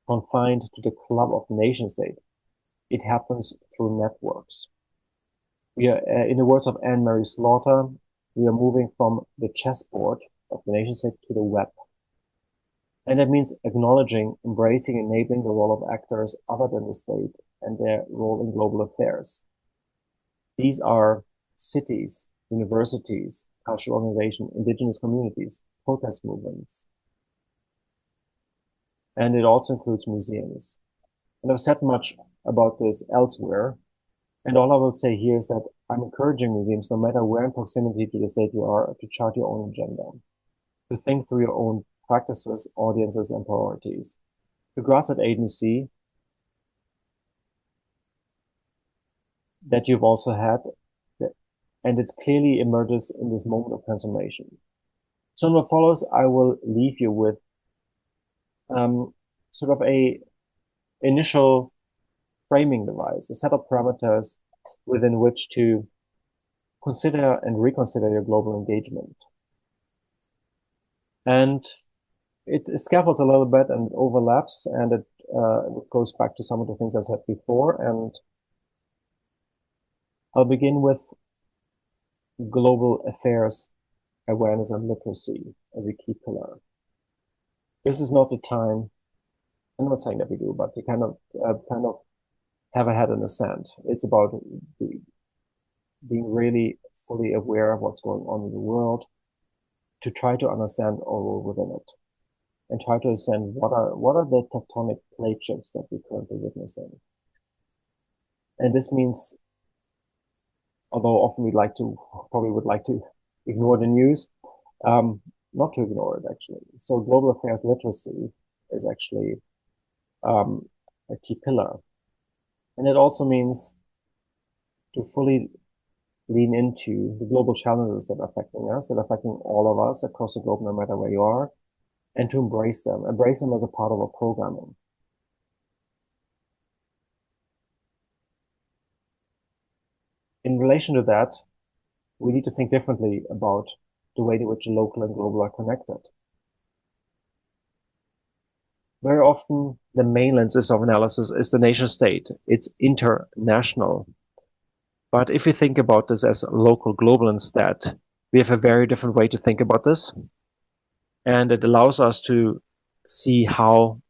confined to the club of the nation state. It happens through networks. We are, in the words of Anne Mary Slaughter, we are moving from the chessboard of the nation state to the web. And that means acknowledging, embracing, enabling the role of actors other than the state and their role in global affairs. These are cities, universities, cultural organizations, indigenous communities, protest movements. And it also includes museums. And I've said much about this elsewhere. And all I will say here is that I'm encouraging museums, no matter where in proximity to the state you are, to chart your own agenda, to think through your own practices, audiences, and priorities, to grasp that agency that you've also had, and it clearly emerges in this moment of transformation. So in what follows, I will leave you with sort of a initial framing device, a set of parameters within which to consider and reconsider your global engagement. And it scaffolds a little bit and overlaps, and it goes back to some of the things I said before. And I'll begin with global affairs awareness and literacy as a key pillar. This is not the time, I'm not saying that we do, but to kind of have a head in the sand. It's about being really fully aware of what's going on in the world, to try to understand our role within it, and try to understand what are the tectonic plate shifts that we're currently witnessing. And this means, although often we probably would like to ignore the news, not to ignore it actually. So global affairs literacy is actually a key pillar. And it also means to fully lean into the global challenges that are affecting us, that are affecting all of us across the globe, no matter where you are, and to embrace them as a part of our programming. In relation to that, we need to think differently about the way in which local and global are connected. Very often, the main lenses of analysis is the nation state. It's international. But if we think about this as local, global instead, we have a very different way to think about this. And it allows us to see how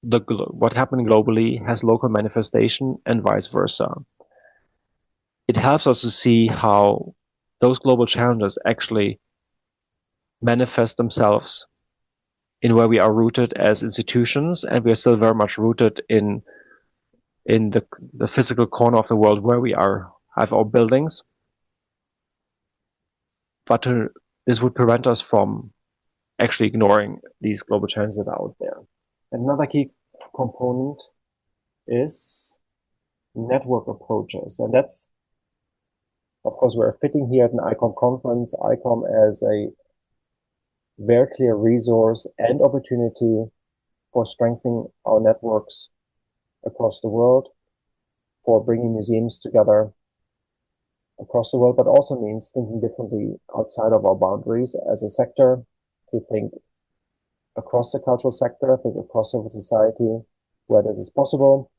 what happened globally has local manifestation and vice versa. It helps us to see how those global challenges actually manifest themselves in where we are rooted as institutions, and we are still very much rooted in the physical corner of the world where we have our buildings. But this would prevent us from actually ignoring these global challenges that are out there. Another key component is network approaches, and that's, of course, we're fitting here at an ICOM conference, ICOM as a very clear resource and opportunity for strengthening our networks across the world, for bringing museums together across the world, but also means thinking differently outside of our boundaries as a sector, to think across the cultural sector, think across civil society where this is possible,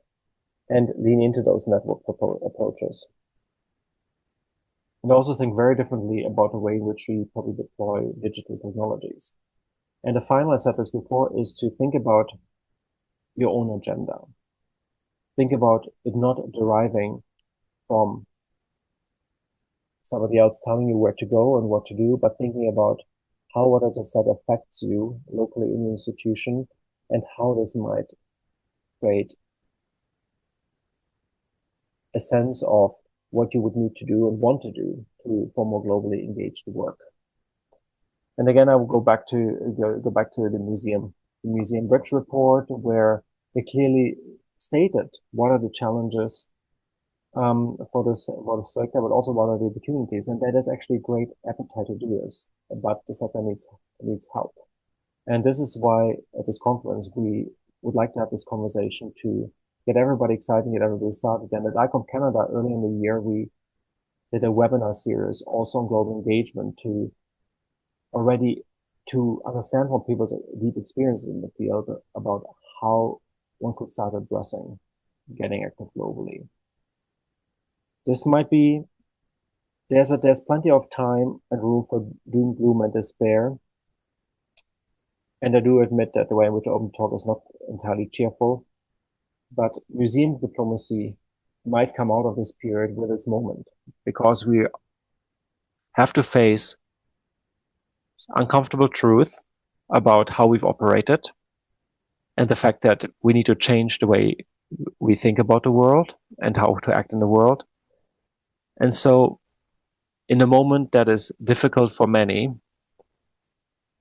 and lean into those network approaches. And also think very differently about the way in which we probably deploy digital technologies. And the final, I said this before, is to think about your own agenda. think about it not deriving from somebody else telling you where to go and what to do, but thinking about how what I just said affects you locally in the institution and how this might create a sense of what you would need to do and want to do for more globally engaged work. And again, I will go back to the museum bridge report, where they clearly stated what are the challenges for this sector, but also what are the opportunities. And there is actually great appetite to do this, but the sector needs help. And this is why at this conference we would like to have this conversation to get everybody excited, get everybody started. And at ICOM Canada early in the year, we did a webinar series also on global engagement to understand from people's deep experiences in the field about how one could start addressing getting active globally. This might be, there's plenty of time and room for doom, gloom, and despair. And I do admit that the way in which open talk is not entirely cheerful, but museum diplomacy might come out of this period with its moment, because we have to face uncomfortable truth about how we've operated and the fact that we need to change the way we think about the world and how to act in the world. And so in a moment that is difficult for many,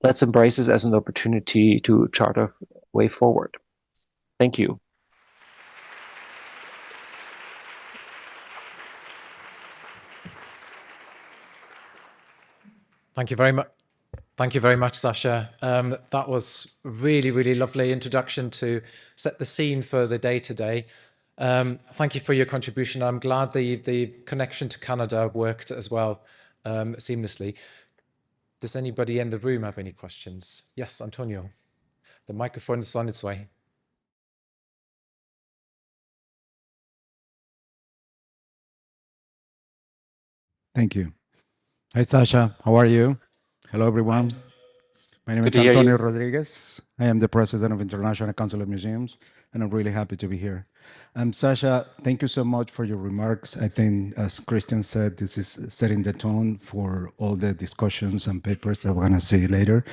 let's embrace this as an opportunity to chart a way forward. Thank you. Thank you very much. Thank you very much, Sasha. That was really, really lovely introduction to set the scene for the day today. Thank you for your contribution. I'm glad the connection to Canada worked as well seamlessly. Does anybody in the room have any questions? Yes, Antonio. The microphone is on its way. Thank you. Hi, Sasha. How are you? Hello, everyone. My name Good is to hear Antonio you. Rodriguez. I am the president of International Council of Museums, and I'm really happy to be here. Sasha, thank you so much for your remarks. I think, as Christian said, this is setting the tone for all the discussions and papers that we're going to see later.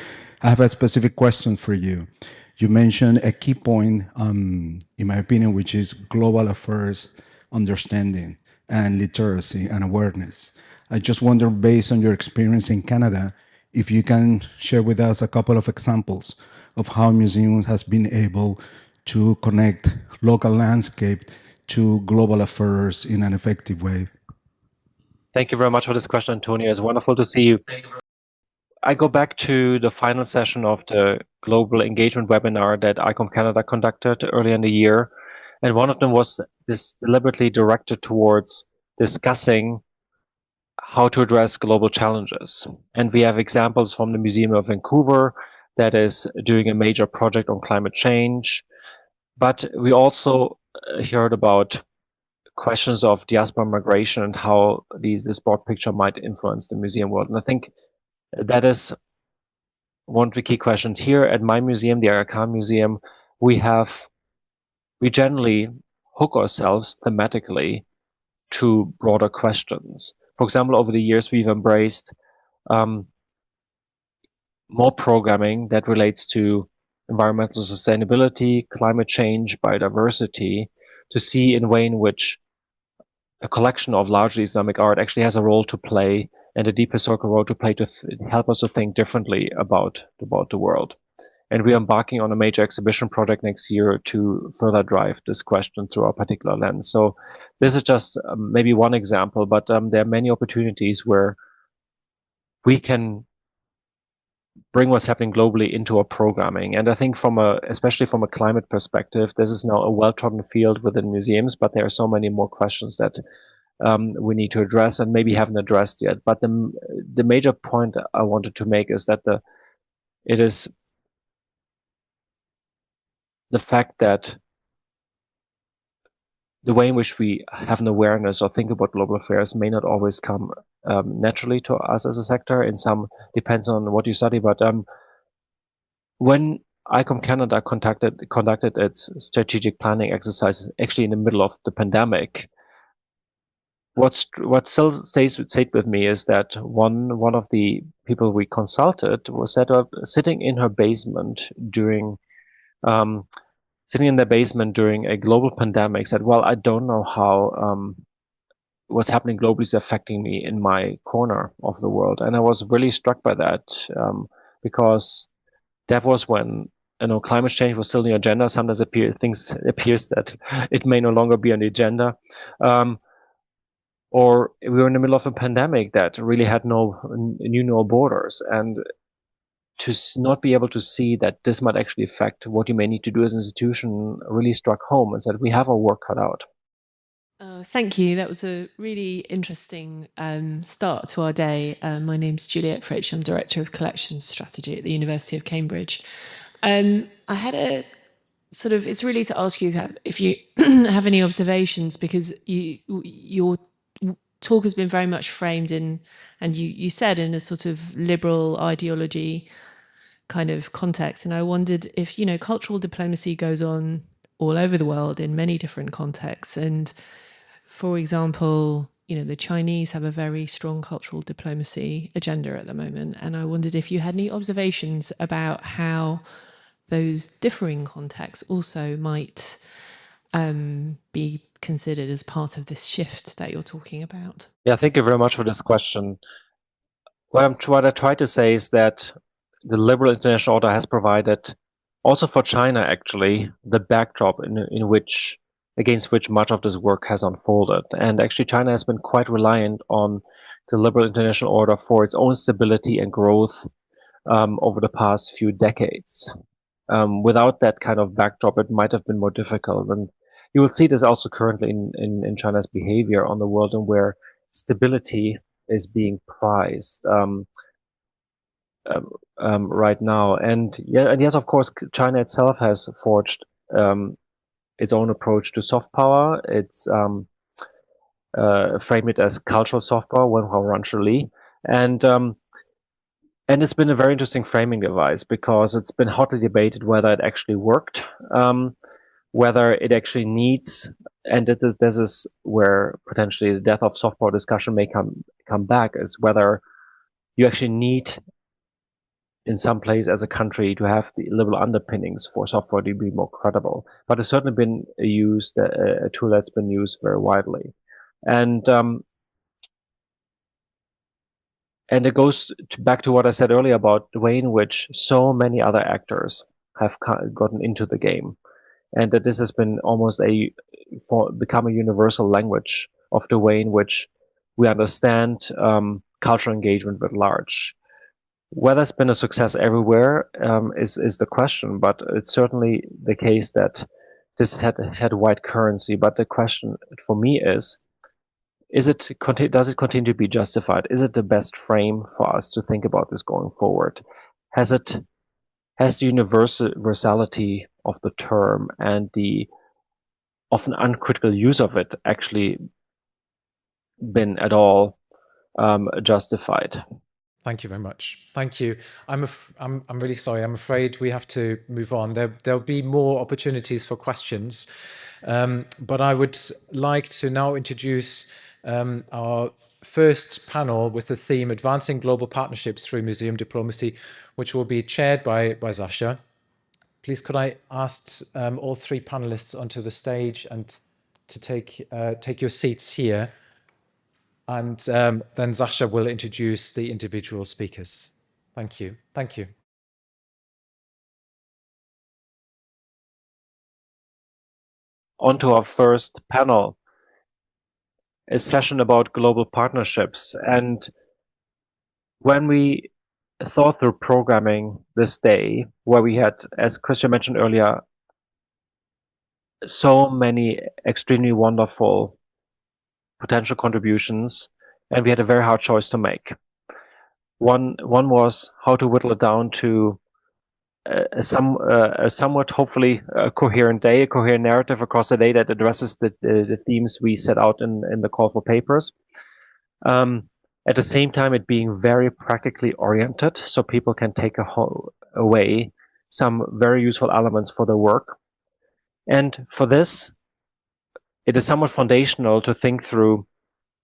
I have a specific question for you. You mentioned a key point, in my opinion, which is global affairs understanding and literacy and awareness. I just wonder, based on your experience in Canada, if you can share with us a couple of examples of how museums has been able to connect local landscape to global affairs in an effective way. Thank you very much for this question, Antonio. It's wonderful to see you. I go back to the final session of the global engagement webinar that ICOM Canada conducted earlier in the year. And one of them was this deliberately directed towards discussing how to address global challenges. And we have examples from the Museum of Vancouver that is doing a major project on climate change. But we also heard about questions of diaspora migration and how this broad picture might influence the museum world. And I think that is one of the key questions. Here at my museum, the ICOM Museum, we generally hook ourselves thematically to broader questions. For example, over the years, we've embraced more programming that relates to environmental sustainability, climate change, biodiversity, to see in a way in which a collection of largely Islamic art actually has a role to play and a deep historical role to play to help us to think differently about the world. And we are embarking on a major exhibition project next year to further drive this question through our particular lens. So this is just maybe one example, but there are many opportunities where we can bring what's happening globally into our programming. And I think especially from a climate perspective, this is now a well-trodden field within museums, but there are so many more questions that we need to address and maybe haven't addressed yet. But the major point I wanted to make is that it is the fact that the way in which we have an awareness or think about global affairs may not always come naturally to us as a sector. In some depends on what you study, but when ICOM Canada conducted its strategic planning exercises actually in the middle of the pandemic. What still stayed with me is that one of the people we consulted was sitting in her basement during sitting in their basement during a global pandemic, said, well, I don't know how what's happening globally is affecting me in my corner of the world. And I was really struck by that because that was when climate change was still on the agenda. Sometimes appears that it may no longer be on the agenda. Or we were in the middle of a pandemic that really had knew no borders. And to not be able to see that this might actually affect what you may need to do as an institution really struck home and said, we have our work cut out. Thank you. That was a really interesting start to our day. My name's Juliet Fritsch. I'm Director of Collections Strategy at the University of Cambridge. I had a sort of, it's really to ask you if you have any observations, because your talk has been very much framed in, and you said in a sort of liberal ideology kind of context. And I wondered if, cultural diplomacy goes on all over the world in many different contexts. And for example, the Chinese have a very strong cultural diplomacy agenda at the moment. And I wondered if you had any observations about how those differing contexts also might be considered as part of this shift that you're talking about. Yeah, thank you very much for this question. What I try to say is that the liberal international order has provided, also for China actually, the backdrop against which much of this work has unfolded. And actually China has been quite reliant on the liberal international order for its own stability and growth over the past few decades. Without that kind of backdrop, it might have been more difficult. And you will see this also currently in China's behavior on the world, and where stability is being prized right now. And yes, of course, China itself has forged its own approach to soft power. It's framed it as cultural soft power, and it's been a very interesting framing device, because it's been hotly debated whether it actually worked, whether it actually needs, and this is where potentially the death of soft power discussion may come back, is whether you actually need in some place as a country to have the liberal underpinnings for soft power to be more credible. But it's certainly been a tool that's been used very widely. And it goes back to what I said earlier about the way in which so many other actors have gotten into the game, and that this has been almost become a universal language of the way in which we understand cultural engagement writ large. Whether it's been a success everywhere is the question, but it's certainly the case that this had wide currency. But the question for me is does it continue to be justified? Is it the best frame for us to think about this going forward? Has the universality of the term and the often uncritical use of it actually been at all justified? Thank you very much. Thank you. I'm really sorry. I'm afraid we have to move on. There'll be more opportunities for questions, but I would like to now introduce our first panel with the theme Advancing Global Partnerships Through Museum Diplomacy, which will be chaired by Sasha. Please could I ask all three panelists onto the stage and to take your seats here. And then Sasha will introduce the individual speakers. Thank you. Thank you. On to our first panel, a session about global partnerships. And when we thought through programming this day, where we had, as Christian mentioned earlier, so many extremely wonderful potential contributions, and we had a very hard choice to make. One was how to whittle it down to a somewhat, hopefully, coherent day, a coherent narrative across the day that addresses the themes we set out in the call for papers. At the same time, it being very practically oriented, so people can take away some very useful elements for their work. And for this, it is somewhat foundational to think through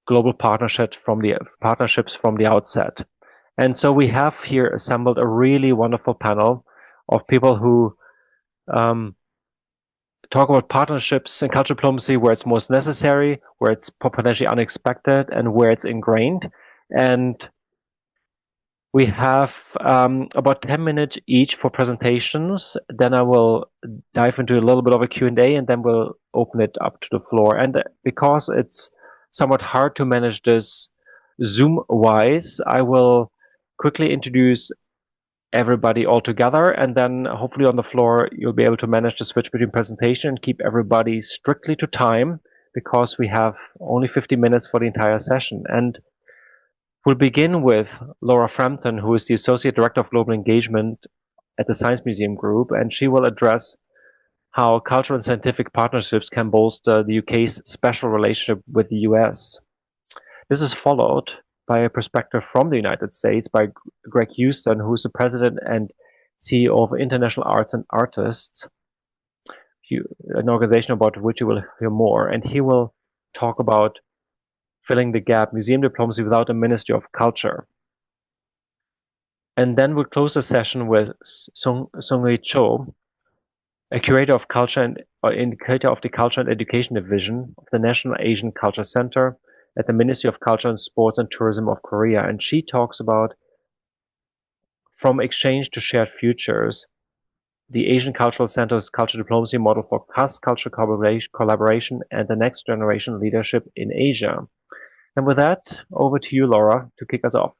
global partnerships from the outset. And so we have here assembled a really wonderful panel of people who talk about partnerships and cultural diplomacy where it's most necessary, where it's potentially unexpected, and where it's ingrained. And we have about 10 minutes each for presentations. Then I will dive into a little bit of a Q&A, and then we'll open it up to the floor. And because it's somewhat hard to manage this Zoom-wise, I will quickly introduce everybody all together, and then hopefully on the floor you'll be able to manage the switch between presentation and keep everybody strictly to time, because we have only 50 minutes for the entire session. And we'll begin with Laura Frampton, who is the Associate Director of Global Engagement at the Science Museum Group, and she will address how cultural and scientific partnerships can bolster the UK's special relationship with the US. This is followed by a perspective from the United States by Greg Houston, who is the president and CEO of International Arts and Artists, an organization about which you will hear more. And he will talk about filling the gap, museum diplomacy without a Ministry of Culture. And then we'll close the session with Sung-Hui Cho, a curator of culture and indicator of the Culture and Education Division of the National Asian Culture Center at the Ministry of Culture and Sports and Tourism of Korea. And she talks about from exchange to shared futures, the Asian Cultural Center's culture diplomacy model for cross-cultural collaboration and the next generation leadership in Asia. And with that, over to you, Laura, to kick us off.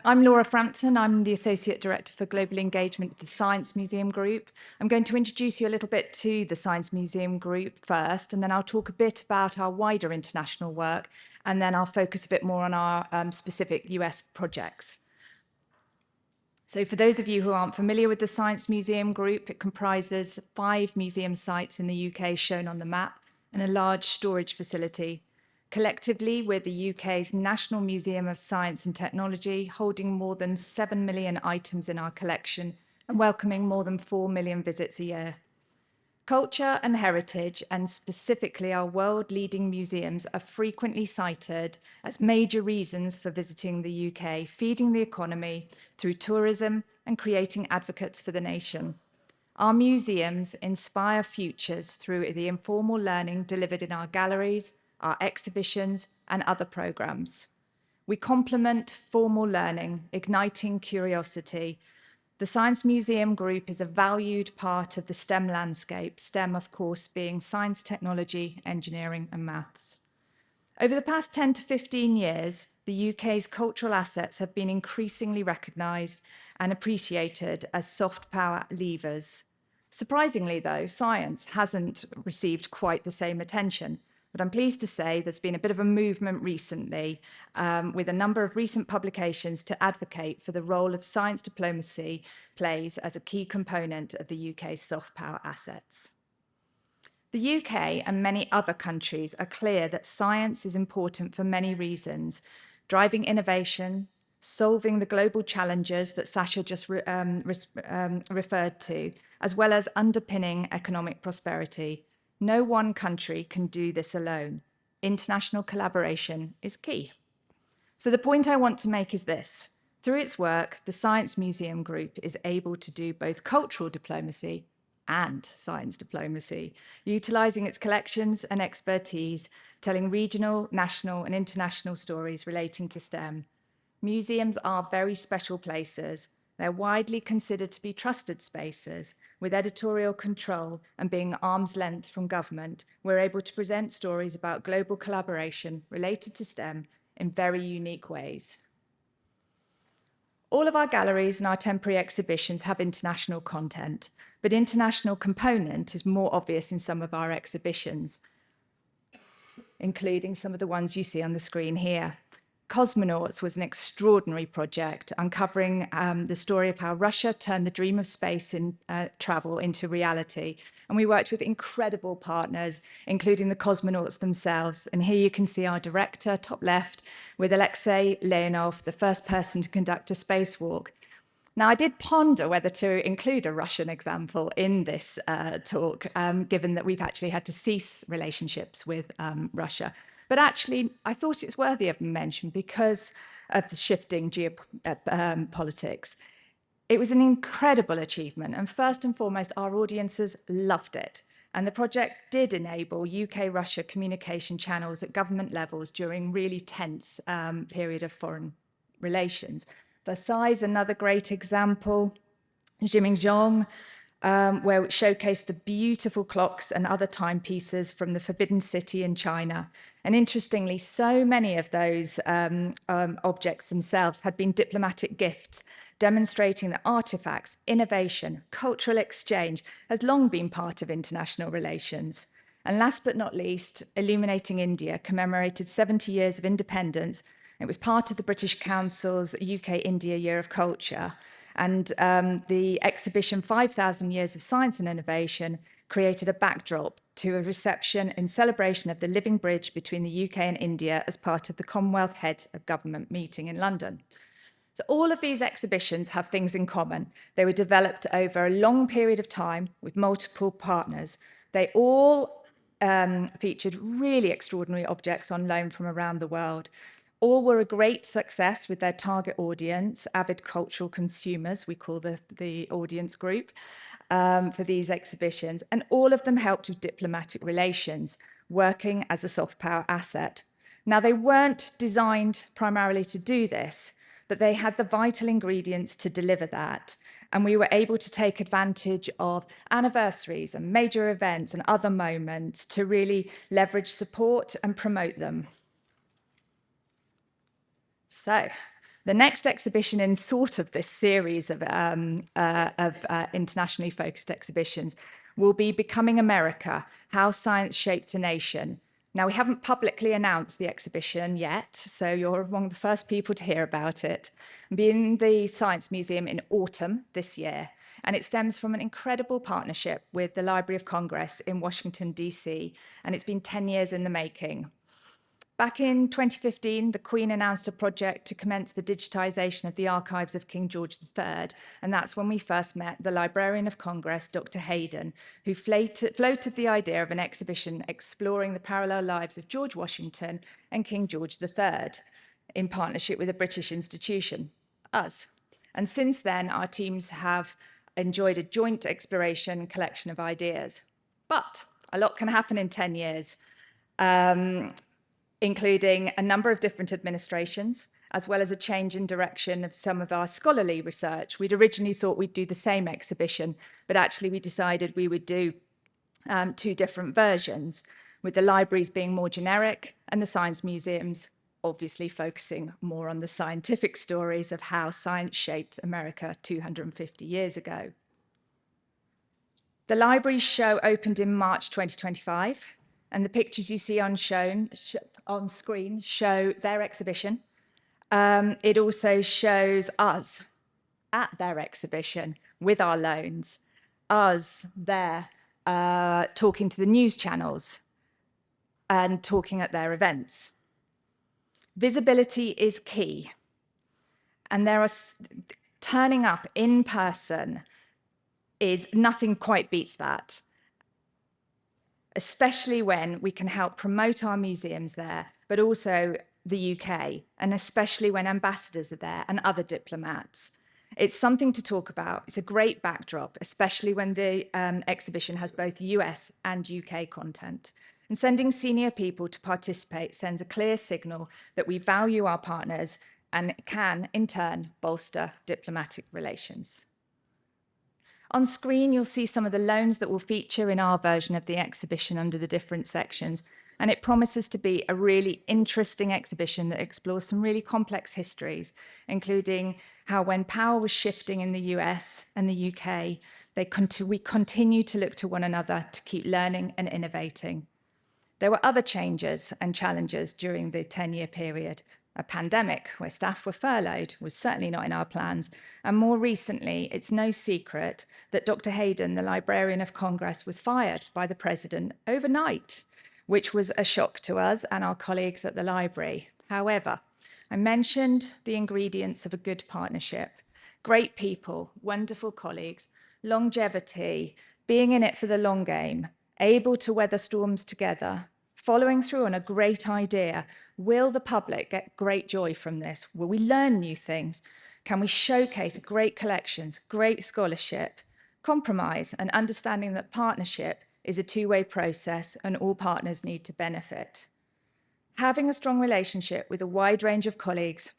I'm Laura Frampton. I'm the Associate Director for Global Engagement at the Science Museum Group. I'm going to introduce you a little bit to the Science Museum Group first, and then I'll talk a bit about our wider international work, and then I'll focus a bit more on our specific US projects. So for those of you who aren't familiar with the Science Museum Group, it comprises 5 museum sites in the UK shown on the map and a large storage facility. Collectively, we're the UK's National Museum of Science and Technology, holding more than 7 million items in our collection and welcoming more than 4 million visits a year. Culture and heritage, and specifically our world-leading museums, are frequently cited as major reasons for visiting the UK, feeding the economy through tourism and creating advocates for the nation. Our museums inspire futures through the informal learning delivered in our galleries, our exhibitions, and other programs. We complement formal learning, igniting curiosity. The Science Museum Group is a valued part of the STEM landscape, STEM, of course, being science, technology, engineering, and maths. Over the past 10 to 15 years, the UK's cultural assets have been increasingly recognised and appreciated as soft power levers. Surprisingly, though, science hasn't received quite the same attention. But I'm pleased to say there's been a bit of a movement recently with a number of recent publications to advocate for the role of science diplomacy plays as a key component of the UK's soft power assets. The UK and many other countries are clear that science is important for many reasons, driving innovation, solving the global challenges that Sasha just referred to, as well as underpinning economic prosperity. No one country can do this alone. International collaboration is key. So the point I want to make is this. Through its work, the Science Museum Group is able to do both cultural diplomacy and science diplomacy, utilising its collections and expertise, telling regional, national, and international stories relating to STEM. Museums are very special places. They're widely considered to be trusted spaces. With editorial control and being arm's length from government, we're able to present stories about global collaboration related to STEM in very unique ways. All of our galleries and our temporary exhibitions have international content, but international component is more obvious in some of our exhibitions, including some of the ones you see on the screen here. Cosmonauts was an extraordinary project uncovering the story of how Russia turned the dream of space in, travel into reality. And we worked with incredible partners, including the cosmonauts themselves. And here you can see our director, top left, with Alexei Leonov, the first person to conduct a spacewalk. Now, I did ponder whether to include a Russian example in this talk, given that we've actually had to cease relationships with Russia. But actually, I thought it's worthy of mention because of the shifting geopolitics. It was an incredible achievement, and first and foremost, our audiences loved it. And the project did enable UK-Russia communication channels at government levels during really tense period of foreign relations. Versailles, another great example. Jimingzhong, where it showcased the beautiful clocks and other timepieces from the Forbidden City in China. And interestingly, so many of those objects themselves had been diplomatic gifts, demonstrating that artifacts, innovation, cultural exchange has long been part of international relations. And last but not least, Illuminating India commemorated 70 years of independence. It was part of the British Council's UK-India Year of Culture. And the exhibition 5,000 Years of Science and Innovation created a backdrop to a reception in celebration of the living bridge between the UK and India as part of the Commonwealth Heads of Government meeting in London. So all of these exhibitions have things in common. They were developed over a long period of time with multiple partners. They all featured really extraordinary objects on loan from around the world. All were a great success with their target audience, avid cultural consumers, we call the audience group, for these exhibitions. And all of them helped with diplomatic relations, working as a soft power asset. Now, they weren't designed primarily to do this, but they had the vital ingredients to deliver that. And we were able to take advantage of anniversaries and major events and other moments to really leverage support and promote them. So the next exhibition in sort of this series of internationally focused exhibitions will be Becoming America, How Science Shaped a Nation. Now, we haven't publicly announced the exhibition yet, so you're among the first people to hear about it. It'll be in the Science Museum in autumn this year, and it stems from an incredible partnership with the Library of Congress in Washington, DC, and it's been 10 years in the making. Back in 2015, the Queen announced a project to commence the digitisation of the archives of King George III, and that's when we first met the Librarian of Congress, Dr. Hayden, who floated the idea of an exhibition exploring the parallel lives of George Washington and King George III in partnership with a British institution, us. And since then, our teams have enjoyed a joint exploration and collection of ideas. But a lot can happen in 10 years. Including a number of different administrations, as well as a change in direction of some of our scholarly research. We'd originally thought we'd do the same exhibition, but actually we decided we would do two different versions, with the libraries being more generic and the science museums obviously focusing more on the scientific stories of how science shaped America 250 years ago. The library's show opened in March 2025. And the pictures you see on screen show their exhibition. It also shows us at their exhibition with our loans, us there talking to the news channels and talking at their events. Visibility is key. And turning up in person is nothing quite beats that, especially when we can help promote our museums there, but also the UK, and especially when ambassadors are there and other diplomats. It's something to talk about. It's a great backdrop, especially when the exhibition has both US and UK content. And sending senior people to participate sends a clear signal that we value our partners and can, in turn, bolster diplomatic relations. On screen, you'll see some of the loans that will feature in our version of the exhibition under the different sections. And it promises to be a really interesting exhibition that explores some really complex histories, including how when power was shifting in the US and the UK, we continue to look to one another to keep learning and innovating. There were other changes and challenges during the 10-year period, A pandemic where staff were furloughed was certainly not in our plans. And more recently, it's no secret that Dr. Hayden, the Librarian of Congress, was fired by the president overnight, which was a shock to us and our colleagues at the library. However, I mentioned the ingredients of a good partnership: great people, wonderful colleagues, longevity, being in it for the long game, able to weather storms together, following through on a great idea. Will the public get great joy from this? Will we learn new things? Can we showcase great collections, great scholarship, compromise, and understanding that partnership is a two-way process and all partners need to benefit? Having a strong relationship with a wide range of colleagues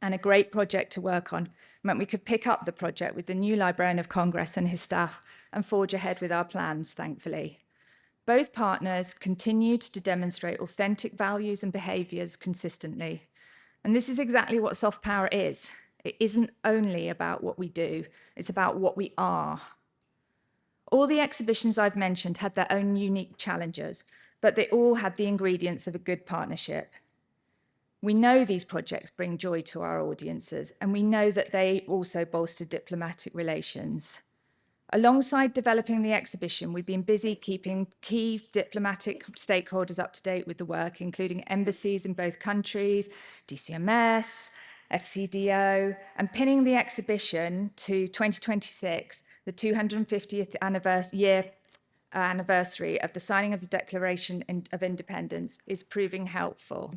and a great project to work on meant we could pick up the project with the new Librarian of Congress and his staff and forge ahead with our plans, thankfully. Both partners continued to demonstrate authentic values and behaviours consistently. And this is exactly what soft power is. It isn't only about what we do, it's about what we are. All the exhibitions I've mentioned had their own unique challenges, but they all had the ingredients of a good partnership. We know these projects bring joy to our audiences, and we know that they also bolster diplomatic relations. Alongside developing the exhibition, we've been busy keeping key diplomatic stakeholders up to date with the work, including embassies in both countries, DCMS, FCDO, and pinning the exhibition to 2026, the 250th anniversary of the signing of the Declaration of Independence, is proving helpful.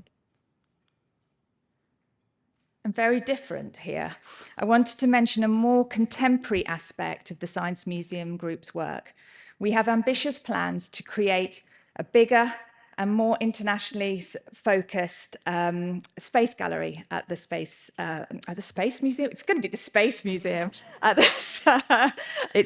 And very different here. I wanted to mention a more contemporary aspect of the Science Museum Group's work. We have ambitious plans to create a bigger and more internationally focused space gallery at the Space Museum. It's going to be the Space Museum. It's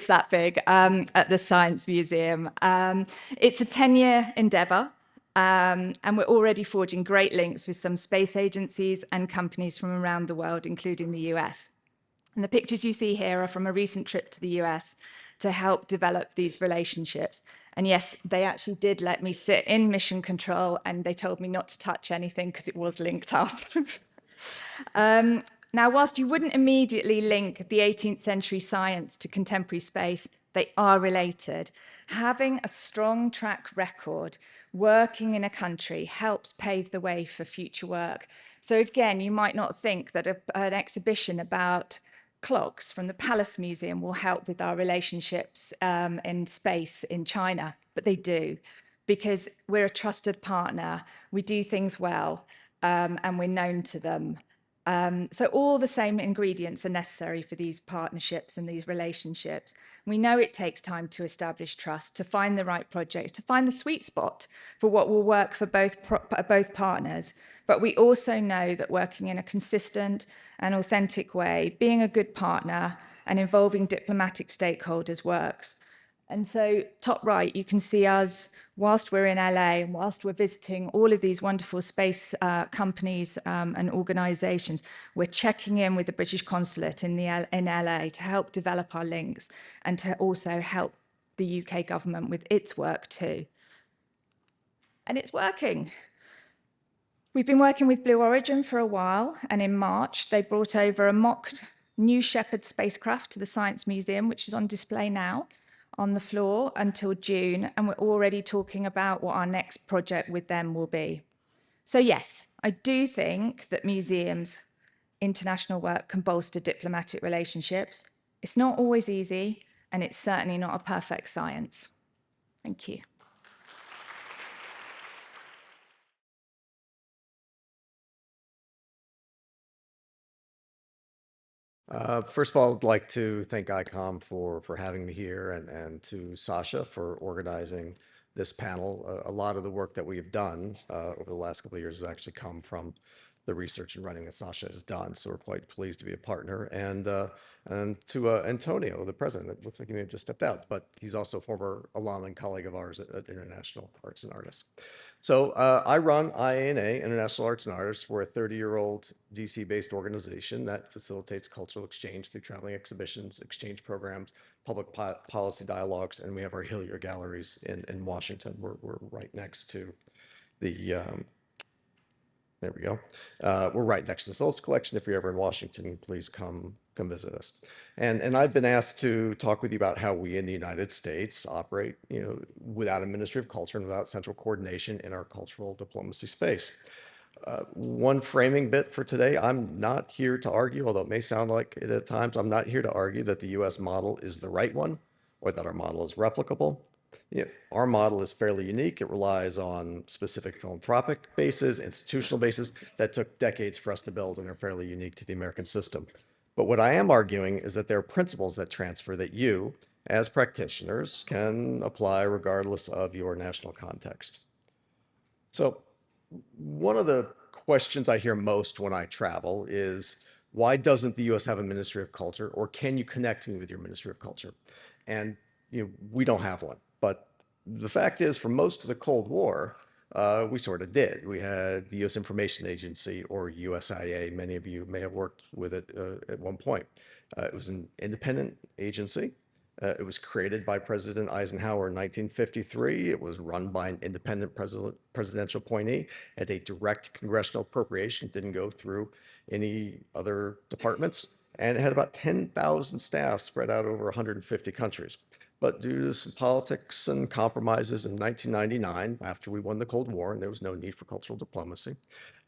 that big, at the Science Museum. It's a 10-year endeavour. And we're already forging great links with some space agencies and companies from around the world, including the US. And the pictures you see here are from a recent trip to the US to help develop these relationships. And yes, they actually did let me sit in mission control, and they told me not to touch anything because it was linked up. Now, whilst you wouldn't immediately link the 18th century science to contemporary space, they are related. Having a strong track record working in a country helps pave the way for future work. So again, you might not think that an exhibition about clocks from the Palace Museum will help with our relationships in space in China, but they do, because we're a trusted partner, we do things well, and we're known to them. So all the same ingredients are necessary for these partnerships and these relationships. We know it takes time to establish trust, to find the right projects, to find the sweet spot for what will work for both partners. But we also know that working in a consistent and authentic way, being a good partner and involving diplomatic stakeholders works. And so top right, you can see us whilst we're in LA and whilst we're visiting all of these wonderful space companies and organizations, we're checking in with the British consulate in LA to help develop our links and to also help the UK government with its work too. And it's working. We've been working with Blue Origin for a while, and in March, they brought over a mock New Shepard spacecraft to the Science Museum, which is on display now on the floor until June, and we're already talking about what our next project with them will be. So yes, I do think that museums' international work can bolster diplomatic relationships. It's not always easy, and it's certainly not a perfect science. Thank you. First of all, I'd like to thank ICOM for having me here, and to Sasha for organizing this panel. A lot of the work that we've done over the last couple of years has actually come from the research and writing that Sasha has done. So we're quite pleased to be a partner. And to Antonio, the president, it looks like he may have just stepped out, but he's also a former alum and colleague of ours at International Arts and Artists. So I run IANA, International Arts and Artists. We're a 30-year-old DC-based organization that facilitates cultural exchange through traveling exhibitions, exchange programs, public policy dialogues, and we have our Hillier galleries in Washington. We're right next to the There we go. We're right next to the Phillips Collection. If you're ever in Washington, please come visit us. And I've been asked to talk with you about how we in the United States operate, without a Ministry of Culture and without central coordination in our cultural diplomacy space. One framing bit for today, I'm not here to argue, although it may sound like it at times, I'm not here to argue that the US model is the right one or that our model is replicable. Our model is fairly unique. It relies on specific philanthropic bases, institutional bases that took decades for us to build and are fairly unique to the American system. But what I am arguing is that there are principles that transfer that you, as practitioners, can apply regardless of your national context. So one of the questions I hear most when I travel is, why doesn't the US have a Ministry of Culture, or can you connect me with your Ministry of Culture? And we don't have one. But the fact is, for most of the Cold War, we sort of did. We had the US Information Agency, or USIA. Many of you may have worked with it at one point. It was an independent agency. It was created by President Eisenhower in 1953. It was run by an independent presidential appointee, had a direct congressional appropriation, didn't go through any other departments, and it had about 10,000 staff spread out over 150 countries. But due to some politics and compromises in 1999, after we won the Cold War and there was no need for cultural diplomacy,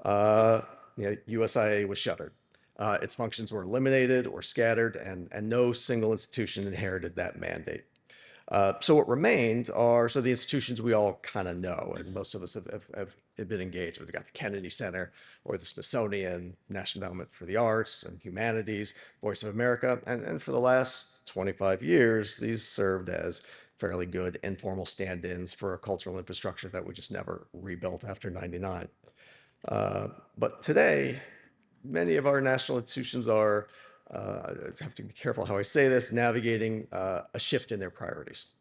USIA was shuttered. Its functions were eliminated or scattered, and no single institution inherited that mandate. So what remained are the institutions we all kind of know, and most of us have been engaged with. We've got the Kennedy Center, or the Smithsonian, National Endowment for the Arts and Humanities, Voice of America, and for the last 25 years, these served as fairly good informal stand-ins for a cultural infrastructure that we just never rebuilt after '99. But today, many of our national institutions are, I have to be careful how I say this, navigating a shift in their priorities.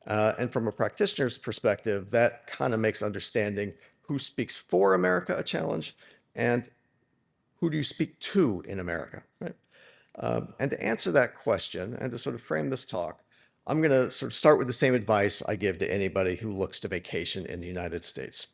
And from a practitioner's perspective, that kind of makes understanding who speaks for America a challenge, and who do you speak to in America, right? And to answer that question and to sort of frame this talk, I'm going to sort of start with the same advice I give to anybody who looks to vacation in the United States.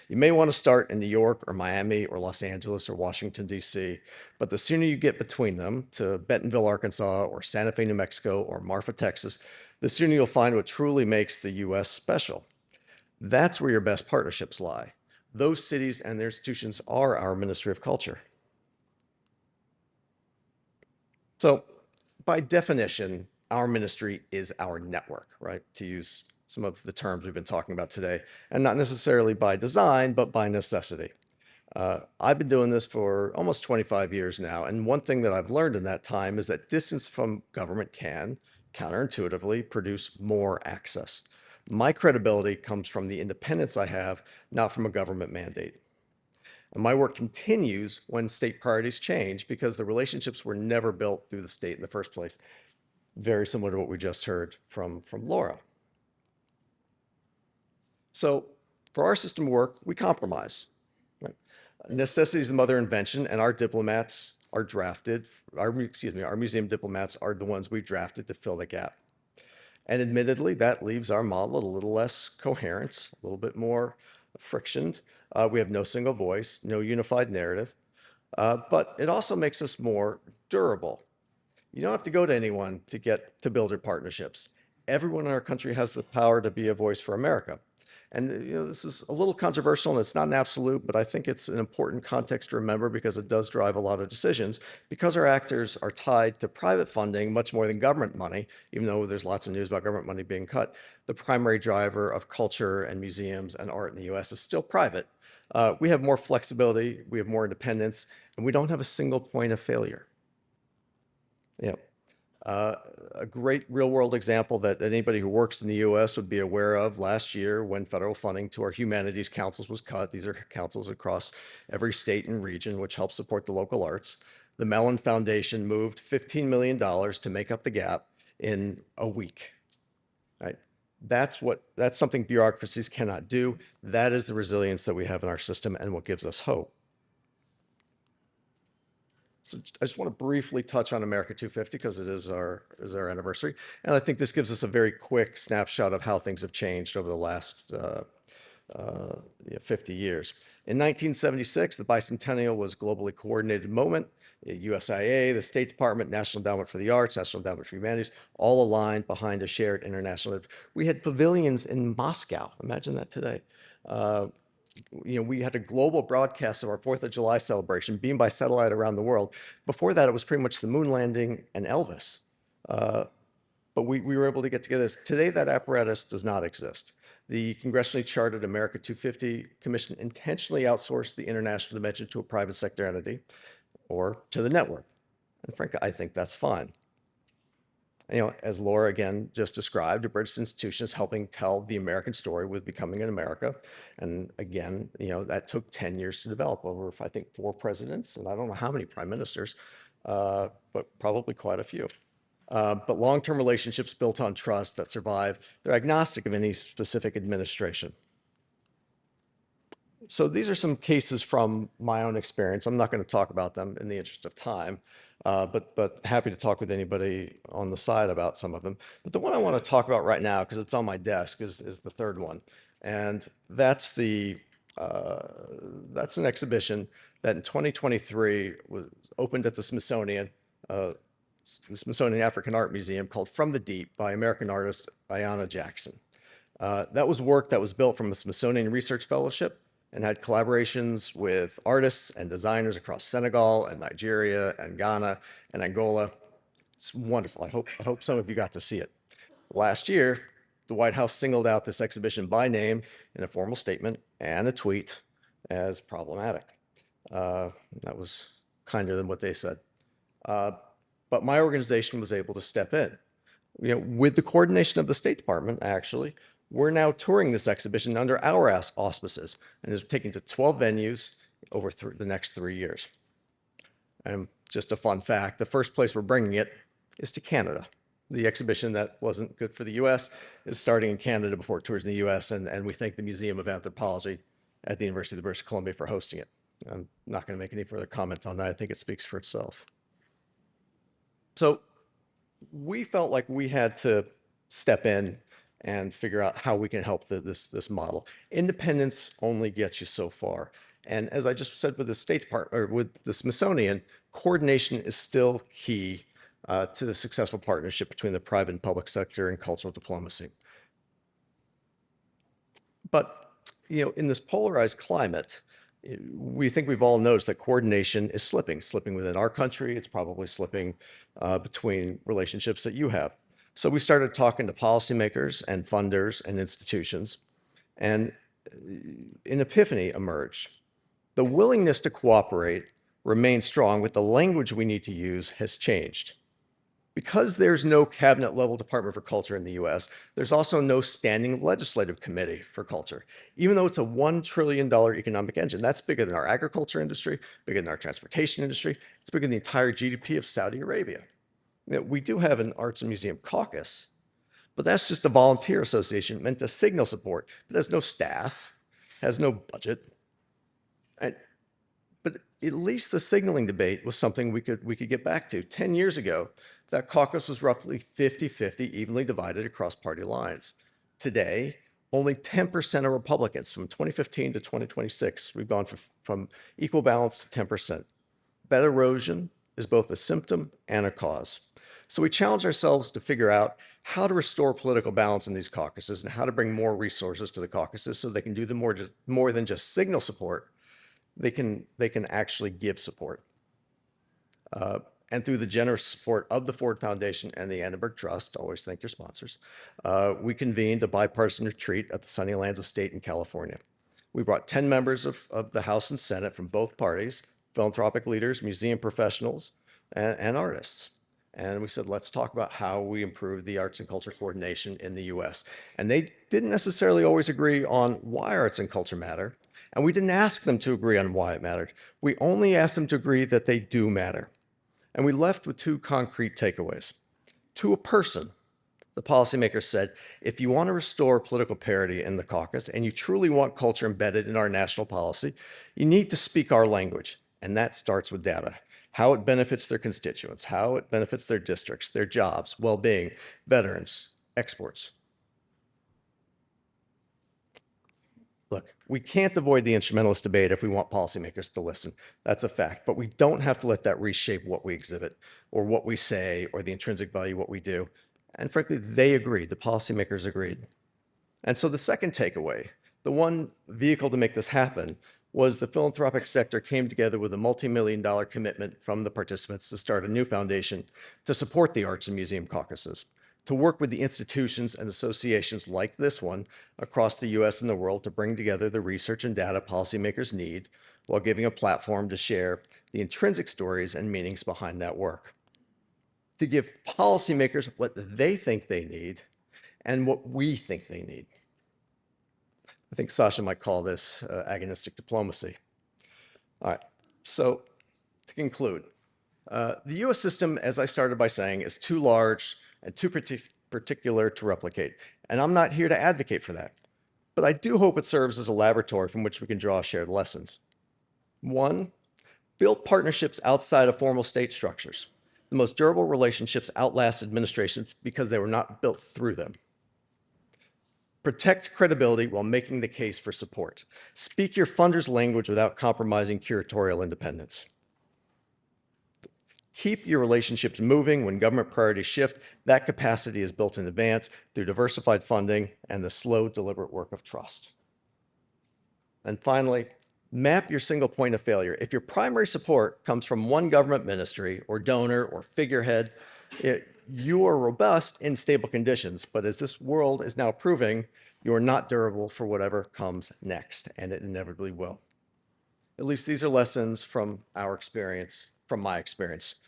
You may want to start in New York or Miami or Los Angeles or Washington, D.C., but the sooner you get between them to Bentonville, Arkansas, or Santa Fe, New Mexico, or Marfa, Texas, the sooner you'll find what truly makes the U.S. special. That's where your best partnerships lie. Those cities and their institutions are our Ministry of Culture. So by definition, our ministry is our network, right? To use some of the terms we've been talking about today, and not necessarily by design, but by necessity. I've been doing this for almost 25 years now, and one thing that I've learned in that time is that distance from government can, counterintuitively, produce more access. My credibility comes from the independence I have, not from a government mandate. And my work continues when state priorities change, because the relationships were never built through the state in the first place. Very similar to what we just heard from Laura. So for our system to work, we compromise. Right? Necessity is the mother of invention, and our diplomats are drafted, our museum diplomats are the ones we drafted to fill the gap. And admittedly, that leaves our model a little less coherent, a little bit more frictioned. We have no single voice, no unified narrative, but it also makes us more durable. You don't have to go to anyone to build your partnerships. Everyone in our country has the power to be a voice for America. And this is a little controversial, and it's not an absolute, but I think it's an important context to remember, because it does drive a lot of decisions. Because our actors are tied to private funding much more than government money, even though there's lots of news about government money being cut, the primary driver of culture and museums and art in the US is still private. We have more flexibility, we have more independence, and we don't have a single point of failure. A great real-world example that anybody who works in the U.S. would be aware of last year, when federal funding to our humanities councils was cut. These are councils across every state and region, which help support the local arts. The Mellon Foundation moved $15 million to make up the gap in a week. Right? That's something bureaucracies cannot do. That is the resilience that we have in our system, and what gives us hope. So I just want to briefly touch on America 250, because it is our anniversary. And I think this gives us a very quick snapshot of how things have changed over the last 50 years. In 1976, the bicentennial was a globally coordinated moment. USIA, the State Department, National Endowment for the Arts, National Endowment for Humanities, all aligned behind a shared international. We had pavilions in Moscow. Imagine that today. We had a global broadcast of our 4th of July celebration beamed by satellite around the world. Before that, it was pretty much the moon landing and Elvis. But we were able to get together. Today, that apparatus does not exist. The congressionally chartered America 250 Commission intentionally outsourced the international dimension to a private sector entity or to the network. And frankly, I think that's fine. As Laura again just described, a British institution is helping tell the American story with becoming an America. And again, that took 10 years to develop over, I think, 4 presidents, and I don't know how many prime ministers, but probably quite a few. But long-term relationships built on trust that survive, they're agnostic of any specific administration. So these are some cases from my own experience. I'm not going to talk about them in the interest of time, but happy to talk with anybody on the side about some of them. But the one I want to talk about right now, because it's on my desk, is the third one. And that's an exhibition that in 2023 was opened at the Smithsonian African Art Museum, called From the Deep by American artist Ayanna Jackson. That was work that was built from a Smithsonian Research Fellowship and had collaborations with artists and designers across Senegal and Nigeria and Ghana and Angola. It's wonderful. I hope some of you got to see it. Last year, the White House singled out this exhibition by name in a formal statement and a tweet as problematic. That was kinder than what they said. But my organization was able to step in. With the coordination of the State Department, actually, we're now touring this exhibition under our auspices, and it's taken to 12 venues over the next 3 years. And just a fun fact, the first place we're bringing it is to Canada. The exhibition that wasn't good for the US is starting in Canada before it tours in the US, and we thank the Museum of Anthropology at the University of British Columbia for hosting it. I'm not going to make any further comments on that. I think it speaks for itself. So we felt like we had to step in and figure out how we can help this model. Independence only gets you so far. And as I just said with the State Department, or with the Smithsonian, coordination is still key to the successful partnership between the private and public sector and cultural diplomacy. But, in this polarized climate, we think we've all noticed that coordination is slipping within our country. It's probably slipping between relationships that you have. So we started talking to policymakers and funders and institutions, and an epiphany emerged. The willingness to cooperate remains strong, but the language we need to use has changed. Because there's no cabinet-level Department for Culture in the US, there's also no standing legislative committee for culture, even though it's a $1 trillion economic engine. That's bigger than our agriculture industry, bigger than our transportation industry. It's bigger than the entire GDP of Saudi Arabia. We do have an Arts and Museum Caucus, but that's just a volunteer association meant to signal support. It has no staff, has no budget. But at least the signaling debate was something we could get back to. 10 years ago, that caucus was roughly 50-50, evenly divided across party lines. Today, only 10% are Republicans. From 2015 to 2026, we've gone from equal balance to 10%. That erosion is both a symptom and a cause. So we challenge ourselves to figure out how to restore political balance in these caucuses and how to bring more resources to the caucuses so they can do more than just signal support. They can actually give support. And through the generous support of the Ford Foundation and the Annenberg Trust, always thank your sponsors, we convened a bipartisan retreat at the Sunnylands Estate in California. We brought 10 members of the House and Senate from both parties, philanthropic leaders, museum professionals, and artists. And we said, let's talk about how we improve the arts and culture coordination in the US. And they didn't necessarily always agree on why arts and culture matter. And we didn't ask them to agree on why it mattered. We only asked them to agree that they do matter. And we left with 2 concrete takeaways. To a person, the policymaker said, if you want to restore political parity in the caucus and you truly want culture embedded in our national policy, you need to speak our language. And that starts with data. How it benefits their constituents, how it benefits their districts, their jobs, well-being, veterans, exports. Look, we can't avoid the instrumentalist debate if we want policymakers to listen. That's a fact. But we don't have to let that reshape what we exhibit or what we say or the intrinsic value of what we do. And frankly, they agreed. The policymakers agreed. And so the second takeaway, the one vehicle to make this happen, was the philanthropic sector came together with a multi-million-dollar commitment from the participants to start a new foundation to support the Arts and Museum Caucuses, to work with the institutions and associations like this one across the US and the world to bring together the research and data policymakers need while giving a platform to share the intrinsic stories and meanings behind that work. To give policymakers what they think they need and what we think they need. I think Sasha might call this agonistic diplomacy. All right, so to conclude, the US system, as I started by saying, is too large and too particular to replicate. And I'm not here to advocate for that. But I do hope it serves as a laboratory from which we can draw shared lessons. One, build partnerships outside of formal state structures. The most durable relationships outlast administrations because they were not built through them. Protect credibility while making the case for support. Speak your funders' language without compromising curatorial independence. Keep your relationships moving when government priorities shift. That capacity is built in advance through diversified funding and the slow, deliberate work of trust. And finally, map your single point of failure. If your primary support comes from one government ministry or donor or figurehead, you are robust in stable conditions. But as this world is now proving, you are not durable for whatever comes next, and it inevitably will. At least these are lessons from our experience, from my experience.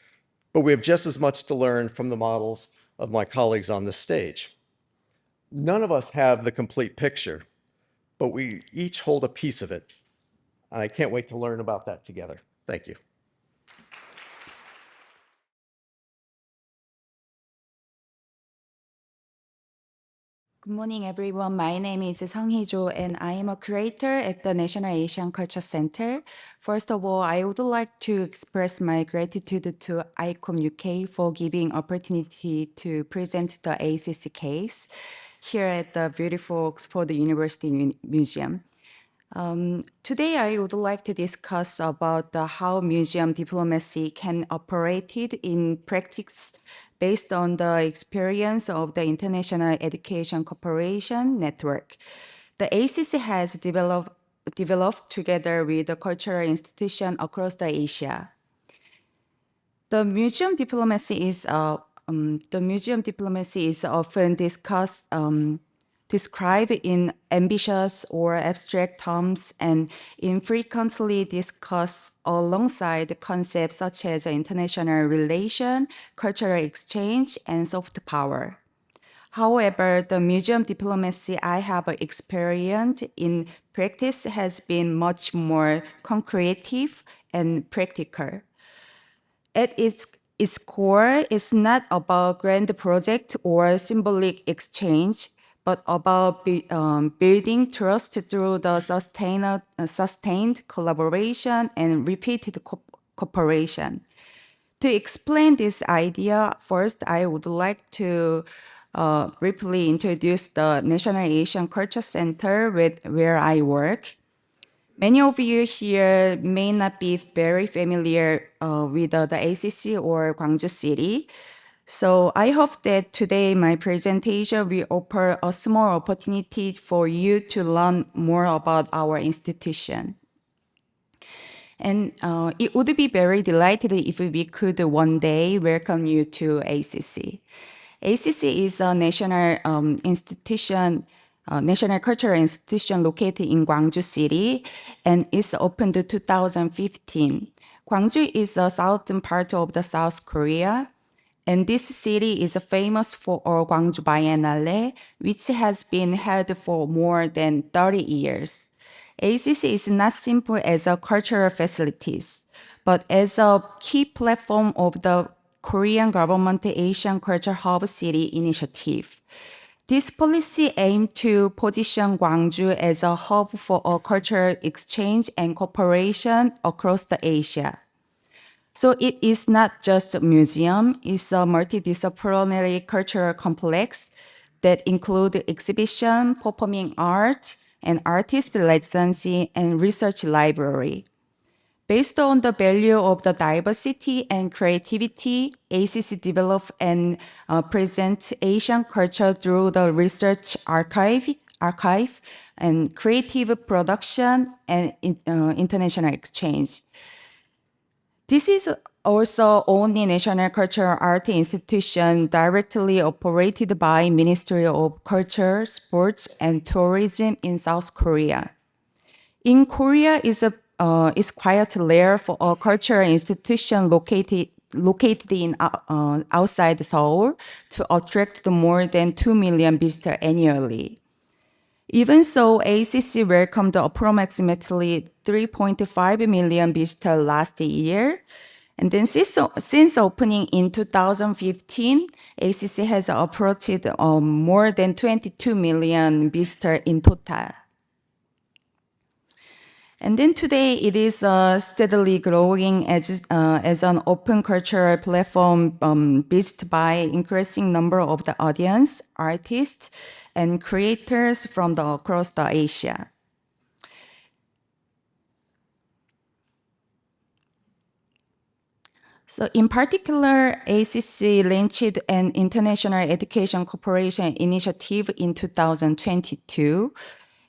But we have just as much to learn from the models of my colleagues on this stage. None of us have the complete picture, but we each hold a piece of it. And I can't wait to learn about that together. Thank you. Good morning, everyone. My name is Sang-hee-jo, and I am a curator at the National Asian Culture Center. First of all, I would like to express my gratitude to ICOM UK for giving opportunity to present the ACC case here at the beautiful Oxford University Museum. Today, I would like to discuss about how museum diplomacy can operate in practice based on the experience of the International Education Cooperation Network. The ACC has developed together with the cultural institutions across the Asia. The museum diplomacy is often described in ambitious or abstract terms and infrequently discussed alongside concepts such as international relation, cultural exchange, and soft power. However, the museum diplomacy I have experienced in practice has been much more concretive and practical. At its core, it's not about grand project or symbolic exchange, but about building trust through the sustained collaboration and repeated cooperation. To explain this idea, first, I would like to briefly introduce the National Asian Culture Center where I work. Many of you here may not be very familiar with the ACC or Gwangju City. So I hope that today my presentation will offer a small opportunity for you to learn more about our institution. And it would be very delighted if we could one day welcome you to ACC. ACC is a national national cultural institution located in Gwangju City, and it's opened in 2015. Gwangju is the southern part of the South Korea, and this city is famous for our Gwangju Biennale, which has been held for more than 30 years. ACC is not simple as a cultural facilities, but as a key platform of the Korean government Asian Culture Hub City initiative. This policy aims to position Gwangju as a hub for a cultural exchange and cooperation across the Asia. So it is not just a museum, it's a multidisciplinary cultural complex that includes exhibition, performing art, an artist residency, and research library. Based on the value of the diversity and creativity, ACC developed and present Asian culture through the research archive and creative production and international exchange. This is also only national cultural art institution directly operated by Ministry of Culture, Sports, and Tourism in South Korea. In Korea, is quite rare for a cultural institution located in outside Seoul to attract more than 2 million visitors annually. Even so, ACC welcomed approximately 3.5 million visitors last year. And then since opening in 2015, ACC has approached more than 22 million visitors in total. And then today, it is steadily growing as an open cultural platform visited by increasing number of the audience, artists, and creators from across Asia. So in particular, ACC launched an international education cooperation initiative in 2022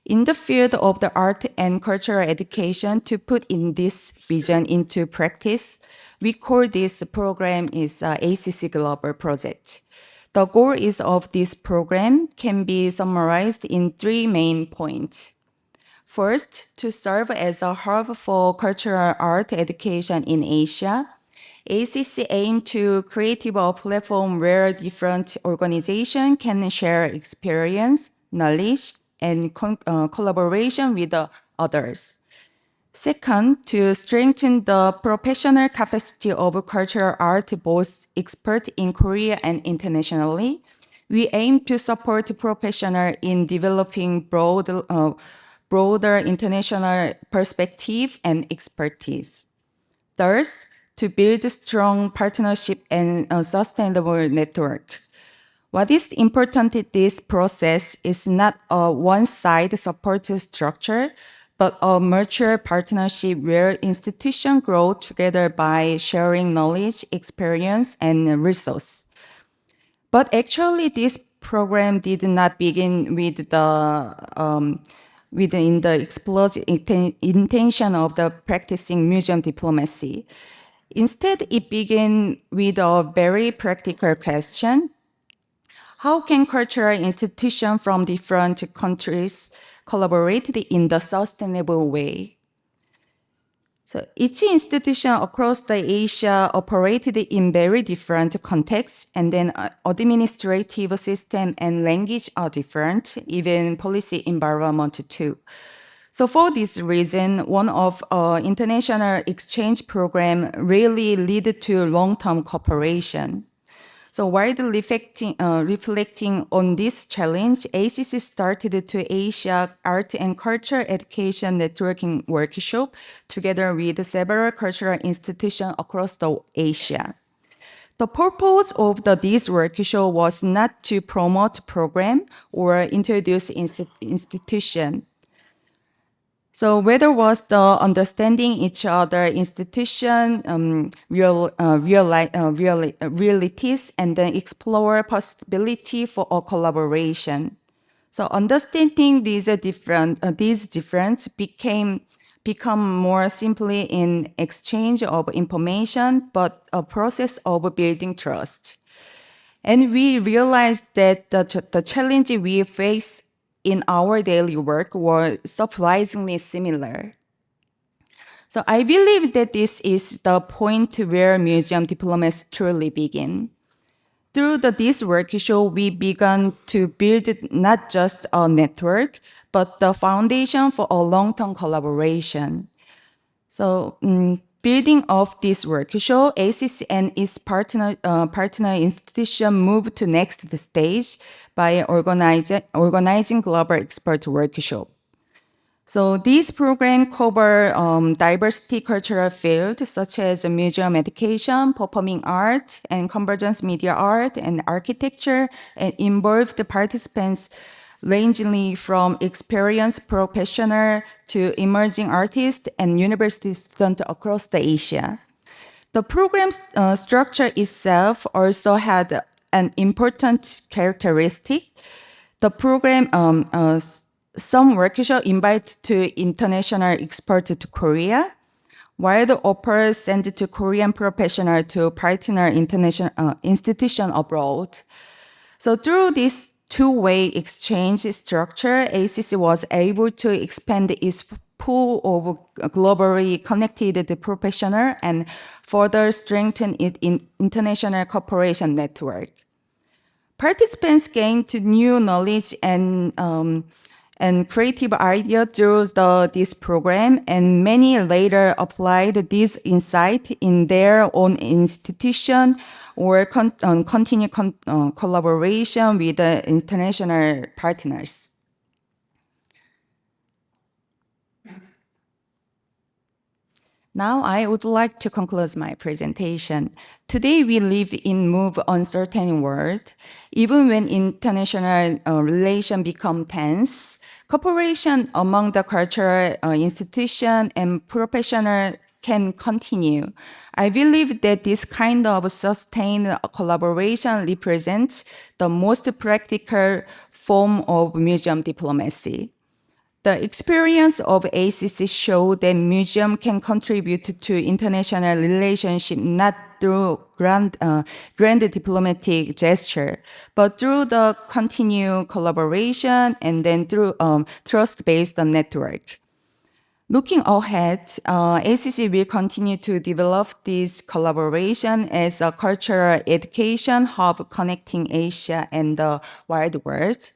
in the field of the art and cultural education to put in this vision into practice. We call this program is ACC Global Project. The goal is of this program can be summarized in 3 main points. First, to serve as a hub for cultural art education in Asia. ACC aims to create a platform where different organizations can share experience, knowledge, and collaboration with others. Second, to strengthen the professional capacity of cultural art, both expert in Korea and internationally, we aim to support professionals in developing broader international perspective and expertise. Third, to build strong partnership and a sustainable network. What is important in this process is not a one-side support structure, but a mutual partnership where institutions grow together by sharing knowledge, experience, and resources. But actually, this program did not begin with within the explosive intention of the practicing museum diplomacy. Instead, it began with a very practical question. How can cultural institutions from different countries collaborate in the sustainable way? So each institution across the Asia operated in very different contexts, and then administrative system and language are different, even policy environment too. So for this reason, one of international exchange program really lead to long-term cooperation. So while reflecting on this challenge, ACC started to Asia Art and Culture Education Networking Workshop together with several cultural institutions across Asia. The purpose of this workshop was not to promote program or introduce institution. So whether was the understanding each other institution, realities, and then explore possibility for a collaboration. So understanding these difference become more simply in exchange of information, but a process of building trust. And we realized that the challenge we face in our daily work were surprisingly similar. So I believe that this is the point where museum diplomacy truly begin. Through this workshop, we began to build not just a network, but the foundation for a long-term collaboration. So building off this workshop, ACC and its partner institution moved to next stage by organizing global expert workshop. So these programs cover diversity cultural fields such as museum education, performing art, and convergence media art and architecture, and involve the participants ranging from experienced professional to emerging artists and university students across the Asia. The program's structure itself also had an important characteristic. The program, some workshops invite to international experts to Korea, while the offers sent to Korean professionals to partner international institution abroad. So through this two-way exchange structure, ACC was able to expand its pool of globally connected professionals and further strengthen its international cooperation network. Participants gained new knowledge and creative ideas through this program, and many later applied this insight in their own institution or continue collaboration with the international partners. Now I would like to conclude my presentation. Today we live in move uncertain world. Even when international relations become tense, cooperation among the cultural institution and professional can continue. I believe that this kind of sustained collaboration represents the most practical form of museum diplomacy. The experience of ACC showed that museum can contribute to international relationship not through grand diplomatic gesture, but through the continued collaboration and then through trust-based network. Looking ahead, ACC will continue to develop this collaboration as a cultural education hub connecting Asia and the wide world.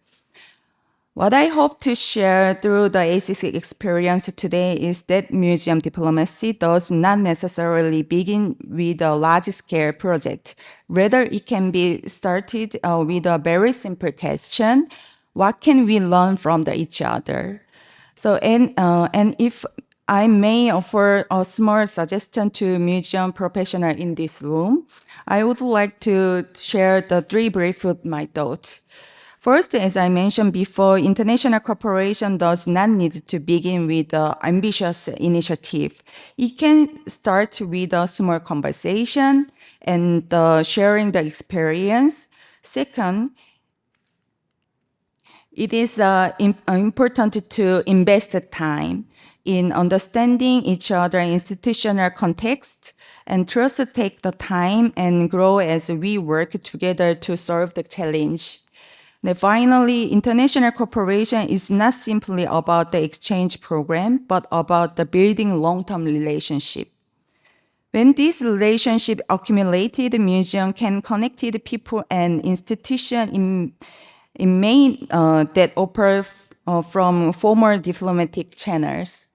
What I hope to share through the ACC experience today is that museum diplomacy does not necessarily begin with a large-scale project. Rather, it can be started with a very simple question: what can we learn from each other? So, and if I may offer a small suggestion to museum professionals in this room, I would like to share the three brief of my thoughts. First, as I mentioned before, international cooperation does not need to begin with an ambitious initiative. It can start with a small conversation and sharing the experience. Second, it is important to invest time in understanding each other's institutional context, and trust to take the time and grow as we work together to solve the challenge. And finally, international cooperation is not simply about the exchange program, but about the building long-term relationship. When this relationship accumulated, the museum can connect the people and institutions in main that offer from former diplomatic channels.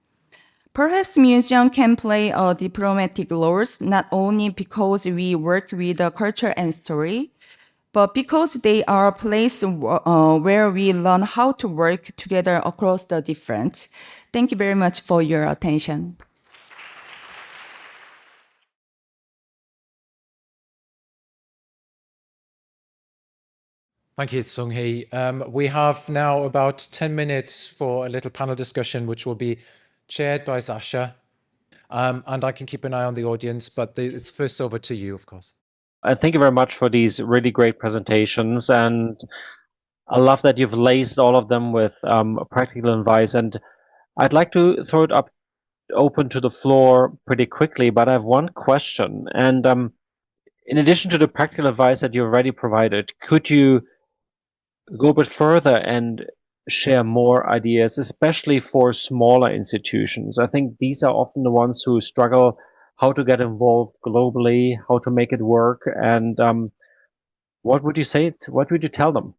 Perhaps museum can play a diplomatic role not only because we work with the culture and story, but because they are a place where we learn how to work together across the different. Thank you very much for your attention. Thank you, Sung-hee. We have now about 10 minutes for a little panel discussion, which will be chaired by Sasha. And I can keep an eye on the audience, but it's first over to you, of course. Thank you very much for these really great presentations. And I love that you've laced all of them with practical advice. And I'd like to throw it up open to the floor pretty quickly, but I have one question. And in addition to the practical advice that you already provided, could you go a bit further and share more ideas, especially for smaller institutions? I think these are often the ones who struggle how to get involved globally, how to make it work. And what would you say? What would you tell them?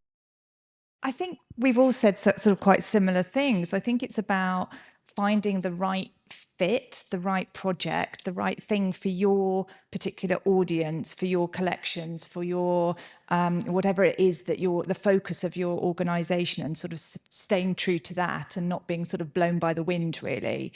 I think we've all said sort of quite similar things. I think it's about finding the right fit, the right project, the right thing for your particular audience, for your collections, for your whatever it is that the focus of your organization, and sort of staying true to that and not being sort of blown by the wind, really.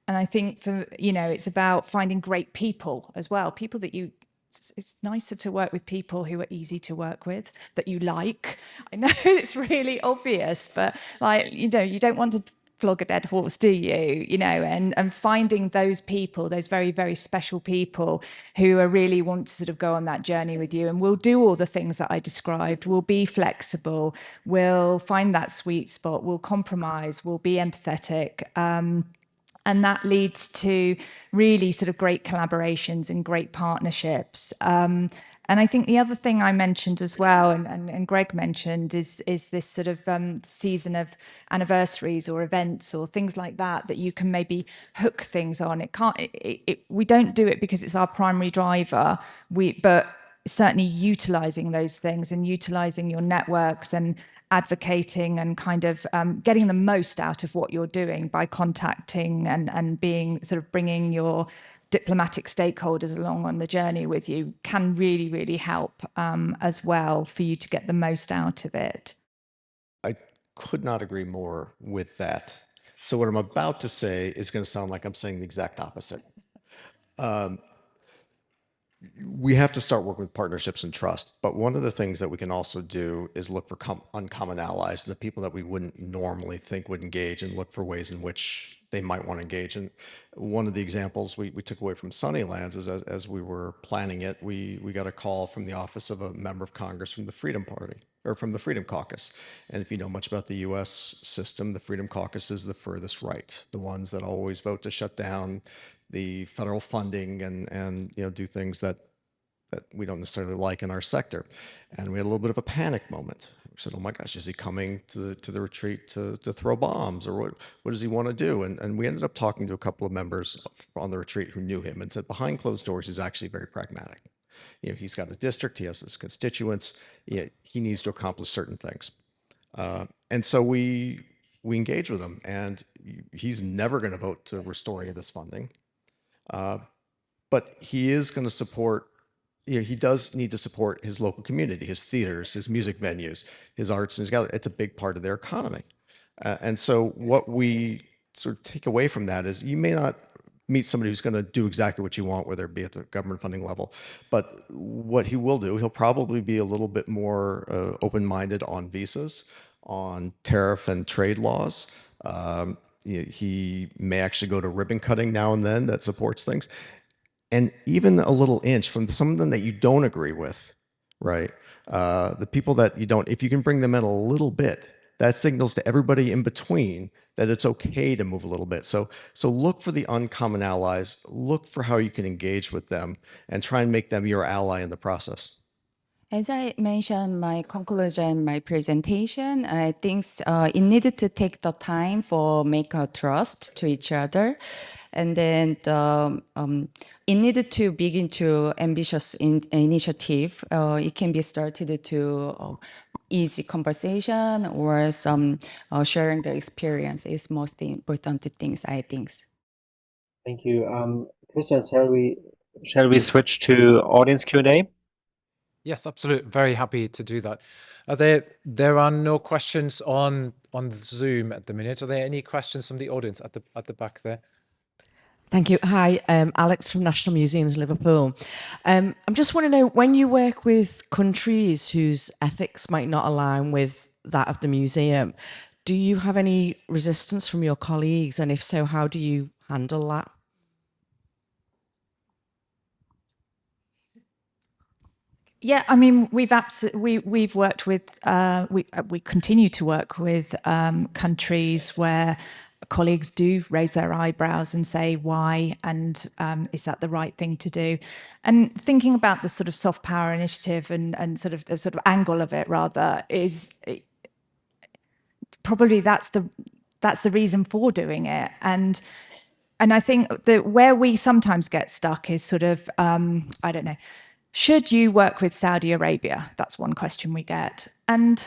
And I think it's about finding great people as well, people that you it's nicer to work with people who are easy to work with, that you like. I know it's really obvious, but like, you know, you don't want to flog a dead horse, do you? You know, and finding those people, those very, very special people who are really want to sort of go on that journey with you and will do all the things that I described, will be flexible, will find that sweet spot, will compromise, will be empathetic. And that leads to really sort of great collaborations and great partnerships. And I think the other thing I mentioned as well, and Greg mentioned, is this sort of season of anniversaries or events or things like that that you can maybe hook things on. It can't. We don't do it because it's our primary driver. But certainly utilising those things and utilising your networks and advocating and kind of getting the most out of what you're doing by contacting and being sort of bringing your diplomatic stakeholders along on the journey with you can really, really help as well for you to get the most out of it. I could not agree more with that. So what I'm about to say is going to sound like I'm saying the exact opposite. We have to start working with partnerships and trust. But one of the things that we can also do is look for uncommon allies, the people that we wouldn't normally think would engage, and look for ways in which they might want to engage. And one of the examples we took away from Sunnylands is as we were planning it, we got a call from the office of a member of Congress from the Freedom Party, or from the Freedom Caucus. And if you know much about the US system, the Freedom Caucus is the furthest right, the ones that always vote to shut down the federal funding and you know, do things that we don't necessarily like in our sector. And we had a little bit of a panic moment. We said, oh my gosh, is he coming to the retreat to throw bombs, or what does he want to do? And we ended up talking to a couple of members on the retreat who knew him and said behind closed doors, he's actually very pragmatic. You know, he's got a district, he has his constituents, he needs to accomplish certain things. And so we engage with him, and he's never going to vote to restore any of this funding. But he is going to support, you know, he does need to support his local community, his theaters, his music venues, his arts and his gallery. It's a big part of their economy. And so what we sort of take away from that is you may not meet somebody who's going to do exactly what you want, whether it be at the government funding level, but what he will do, he'll probably be a little bit more open-minded on visas, on tariff and trade laws. He may actually go to ribbon cutting now and then that supports things. And even a little inch from something that you don't agree with, right? The people that you don't, if you can bring them in a little bit, that signals to everybody in between that it's okay to move a little bit. So look for the uncommon allies, look for how you can engage with them, and try and make them your ally in the process. As I mentioned my conclusion, my presentation, I think it needed to take the time for make a trust to each other. And then it needed to begin to ambitious initiative. It can be started to easy conversation or some sharing the experience is most important things, I think. Thank you. Christian, shall we switch to audience Q&A? Yes, absolutely. Very happy to do that. There are no questions on Zoom at the minute. Are there any questions from the audience at the back there? Thank you. Hi, Alex from National Museums, Liverpool. I'm just want to know, when you work with countries whose ethics might not align with that of the museum, do you have any resistance from your colleagues? And if so, how do you handle that? Yeah, I mean, we've worked with we continue to work with countries where colleagues do raise their eyebrows and say why, and is that the right thing to do? And thinking about the sort of soft power initiative and sort of the sort of angle of it rather is probably that's the reason for doing it. And I think that where we sometimes get stuck is sort of I don't know. Should you work with Saudi Arabia? That's one question we get. And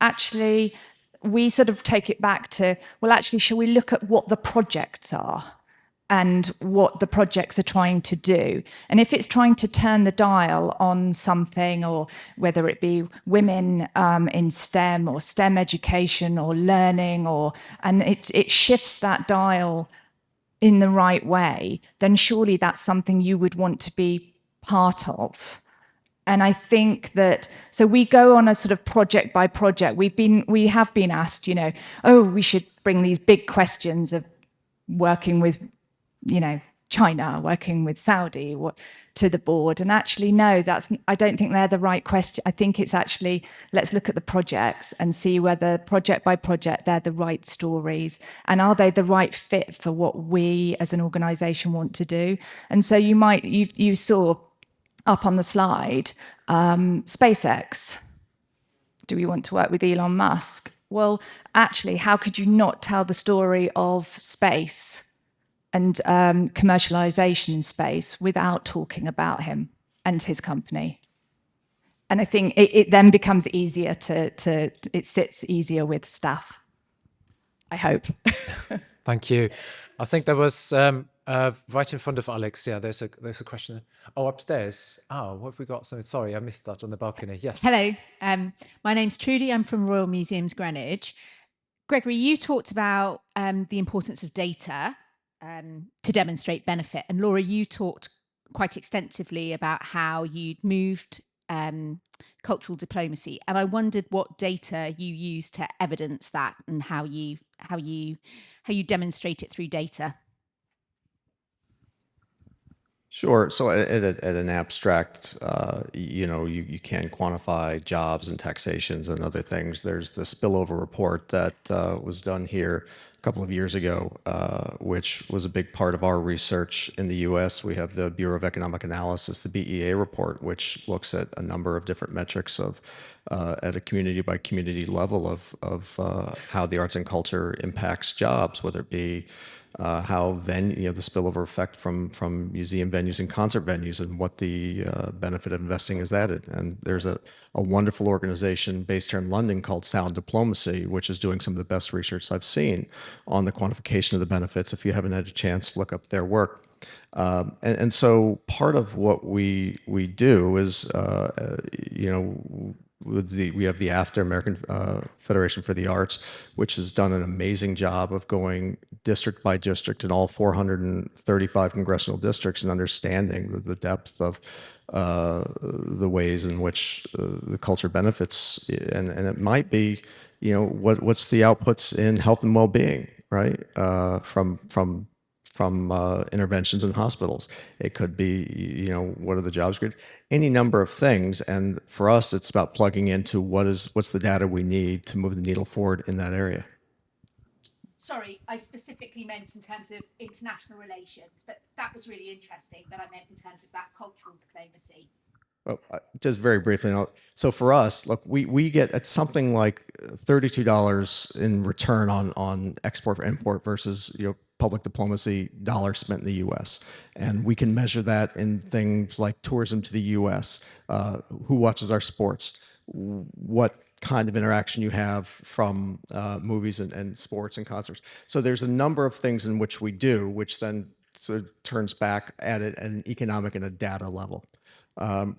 actually, we sort of take it back to, well, actually, shall we look at what the projects are and what the projects are trying to do? And if it's trying to turn the dial on something, or whether it be women in STEM or STEM education or learning, and it shifts that dial in the right way, then surely that's something you would want to be part of. And I think that, so we go on a sort of project by project. We have been asked, oh, we should bring these big questions of working with, China, working with Saudi to the board. And actually, no, I don't think they're the right question. I think it's actually, let's look at the projects and see whether project by project, they're the right stories. And are they the right fit for what we as an organization want to do? And so you saw up on the slide, SpaceX. Do we want to work with Elon Musk? Well, actually, how could you not tell the story of space and commercialization in space without talking about him and his company? And I think it then becomes easier it sits easier with staff, I hope. Thank you. I think there was right in front of Alex. Yeah, there's a question. Oh, upstairs. Oh, what have we got? So sorry, I missed that on the balcony. Yes. Hello, my name's Trudy. I'm from Royal Museums Greenwich. Gregory, you talked about the importance of data to demonstrate benefit, and Laura, you talked quite extensively about how you'd moved cultural diplomacy, and I wondered what data you use to evidence that, and how you demonstrate it through data. Sure. So at an abstract, you can quantify jobs and taxations and other things. There's the spillover report that was done here a couple of years ago, which was a big part of our research in the U.S. We have the Bureau of Economic Analysis, the BEA report, which looks at a number of different metrics of at a community by community level of how the arts and culture impacts jobs, whether it be how the spillover effect from museum venues and concert venues, and what the benefit of investing is that. And there's a wonderful organization based here in London called Sound Diplomacy, which is doing some of the best research I've seen on the quantification of the benefits. If you haven't had a chance to look up their work. And so part of what we do is, we have the AFTA, American Federation for the Arts, which has done an amazing job of going district by district in all 435 congressional districts and understanding the depth of the ways in which the culture benefits. And it might be, what's the outputs in health and well-being, right? From interventions in hospitals. It could be, what are the jobs created? Any number of things. And for us, it's about plugging into what's the data we need to move the needle forward in that area. Sorry, I specifically meant in terms of international relations, but that was really interesting. But I meant in terms of that cultural diplomacy. Well, just very briefly. So for us, look, we get at something like $32 in return on export or import versus public diplomacy dollars spent in the U.S. And we can measure that in things like tourism to the U.S., who watches our sports, what kind of interaction you have from movies and sports and concerts. So there's a number of things in which we do, which then sort of turns back at it at an economic and a data level.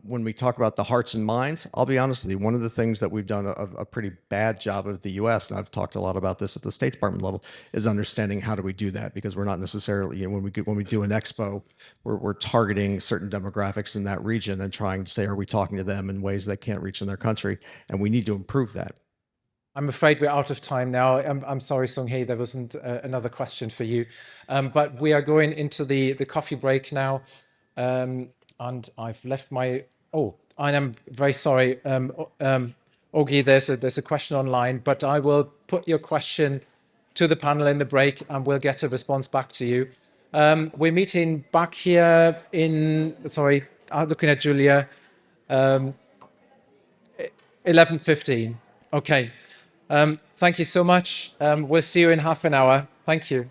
When we talk about the hearts and minds, I'll be honest with you, one of the things that we've done a pretty bad job of the U.S., and I've talked a lot about this at the State Department level, is understanding how do we do that, because we're not necessarily, when we do an expo, we're targeting certain demographics in that region and trying to say, are we talking to them in ways they can't reach in their country? And we need to improve that. I'm afraid we're out of time now. I'm sorry, Sung-hee, there wasn't another question for you. But we are going into the coffee break now. And I've left my, I am very sorry, Ogi, there's a question online, but I will put your question to the panel in the break and we'll get a response back to you. We're meeting back here I'm looking at Julia, 11:15. Okay, thank you so much. We'll see you in half an hour. Thank you.